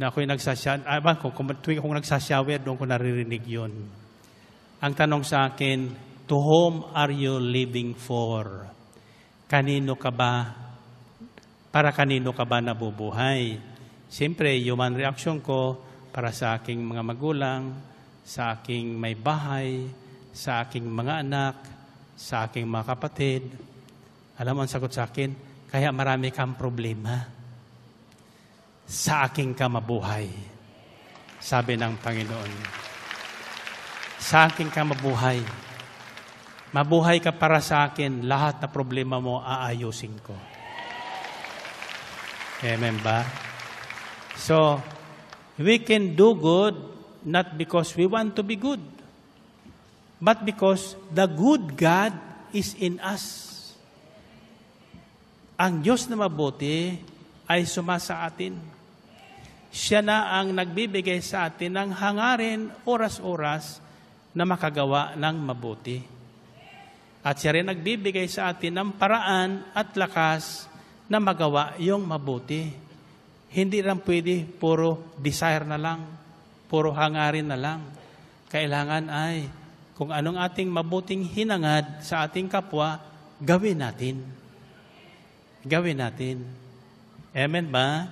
Na ako'y tuwing akong nagsashower, doon ko naririnig yun. Ang tanong sa akin, to whom are you living for? Kanino ka ba? Para kanino ka ba nabubuhay? Siyempre, human reaction ko para sa aking mga magulang, sa aking may bahay, sa aking mga anak, sa aking mga kapatid. Alam mo ang sagot sa akin? Kaya marami kang problema. Sa aking ka mabuhay. Sabi ng Panginoon. Sa aking ka mabuhay. Mabuhay ka para sa akin, lahat na problema mo aayusin ko. Amen ba? So, we can do good not because we want to be good, but because the good God is in us. Ang Diyos na mabuti ay sumasa atin. Siya na ang nagbibigay sa atin ng hangarin oras-oras na makagawa ng mabuti. At siya rin nagbibigay sa atin ng paraan at lakas na magawa yung mabuti. Hindi lang pwede puro desire na lang, puro hangarin na lang. Kailangan ay kung anong ating mabuting hinangad sa ating kapwa, gawin natin. Gawin natin. Amen ba?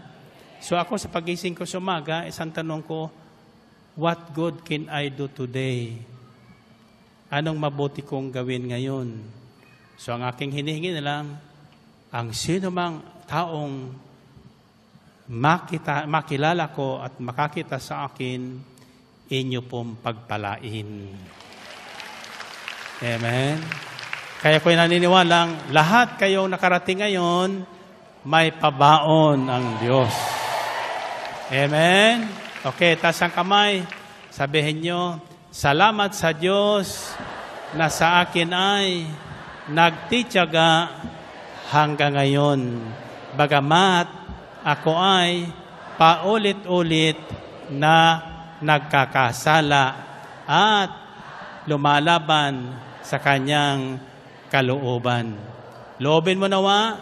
So ako sa pagising ko sa umaga, isang tanong ko, what good can I do today? Anong mabuti kong gawin ngayon? So ang aking hinihingi na lang, ang sino mang taong makilala ko at makakita sa akin, inyo pong pagpalain. Amen? Kaya ko'y naniniwalang lahat kayong nakarating ngayon, may pabaon ang Diyos. Amen? Okay, taas ang kamay. Sabihin nyo, salamat sa Diyos na sa akin ay nagtitiyaga hanggang ngayon. Bagamat ako ay paulit-ulit na nagkakasala at lumalaban sa kanyang kalooban. Loobin mo nawa,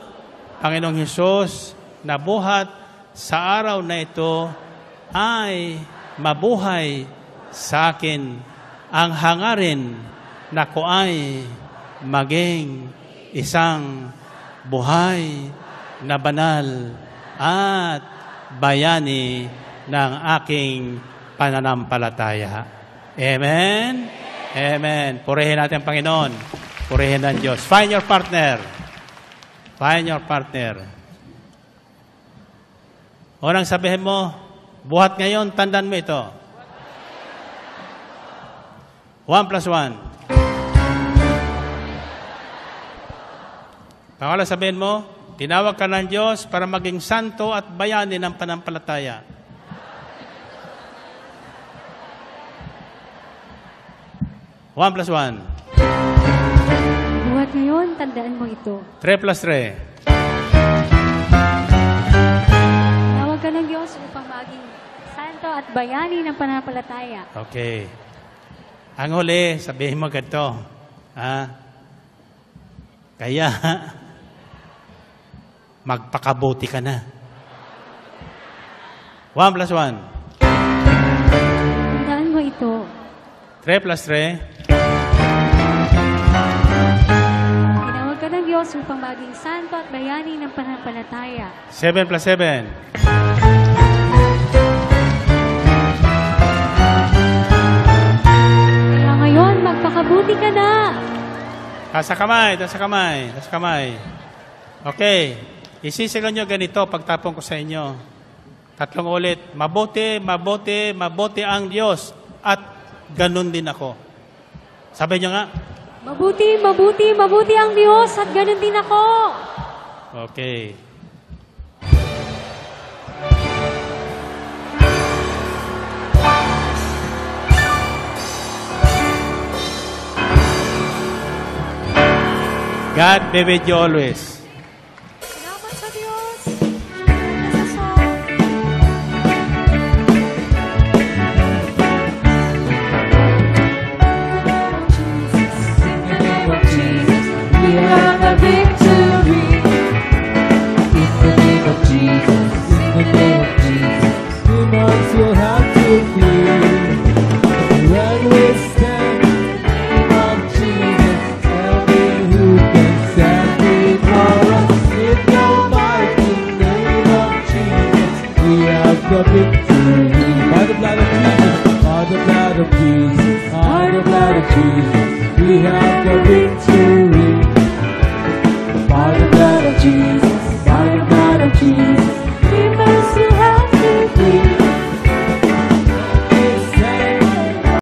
Panginoong Hesus, na buhat sa araw na ito ay mabuhay sa akin ang hangarin na ko ay maging isang buhay na banal at bayani ng aking pananampalataya. Amen? Amen. Purihin natin ang Panginoon. Purihin ng Diyos. Find your partner. Find your partner. Unang sabihin mo, buhat ngayon, tandaan mo ito. 1 plus 1. Pangalawa sabihin mo, tinawag ka ng Diyos para maging santo at bayani ng panampalataya. One plus 1. Buhat ngayon, tandaan mo ito. 3 plus 3. at bayani ng pananampalataya. Okay. Ang huli, sabihin mo ganito. Kaya, magpakabuti ka na. 1 plus 1. Tandaan mo ito. 3 plus 3. Tinawag ka ng Diyos upang maging santo at bayani ng pananampalataya. 7 plus 7. Kaya ngayon, magpakabuti ka na. Taas sa kamay, taas sa kamay, taas sa kamay. Okay. Isisilon nyo ganito pagtapon ko sa inyo. 3 ulit. Mabuti, mabuti, mabuti ang Diyos. At ganun din ako. Sabi nyo nga. Mabuti, mabuti, mabuti ang Diyos at ganun din ako. Okay. God be with you always. Salamat sa Diyos. Sa song. We have the victory. In the name of Jesus, in the name of Jesus, demons will have to flee. When we stand in the name of Jesus, tell me who can stand before us. In the mighty name of Jesus, we have the victory. By the blood of Jesus, by the blood of Jesus, by the blood of Jesus, we have the victory.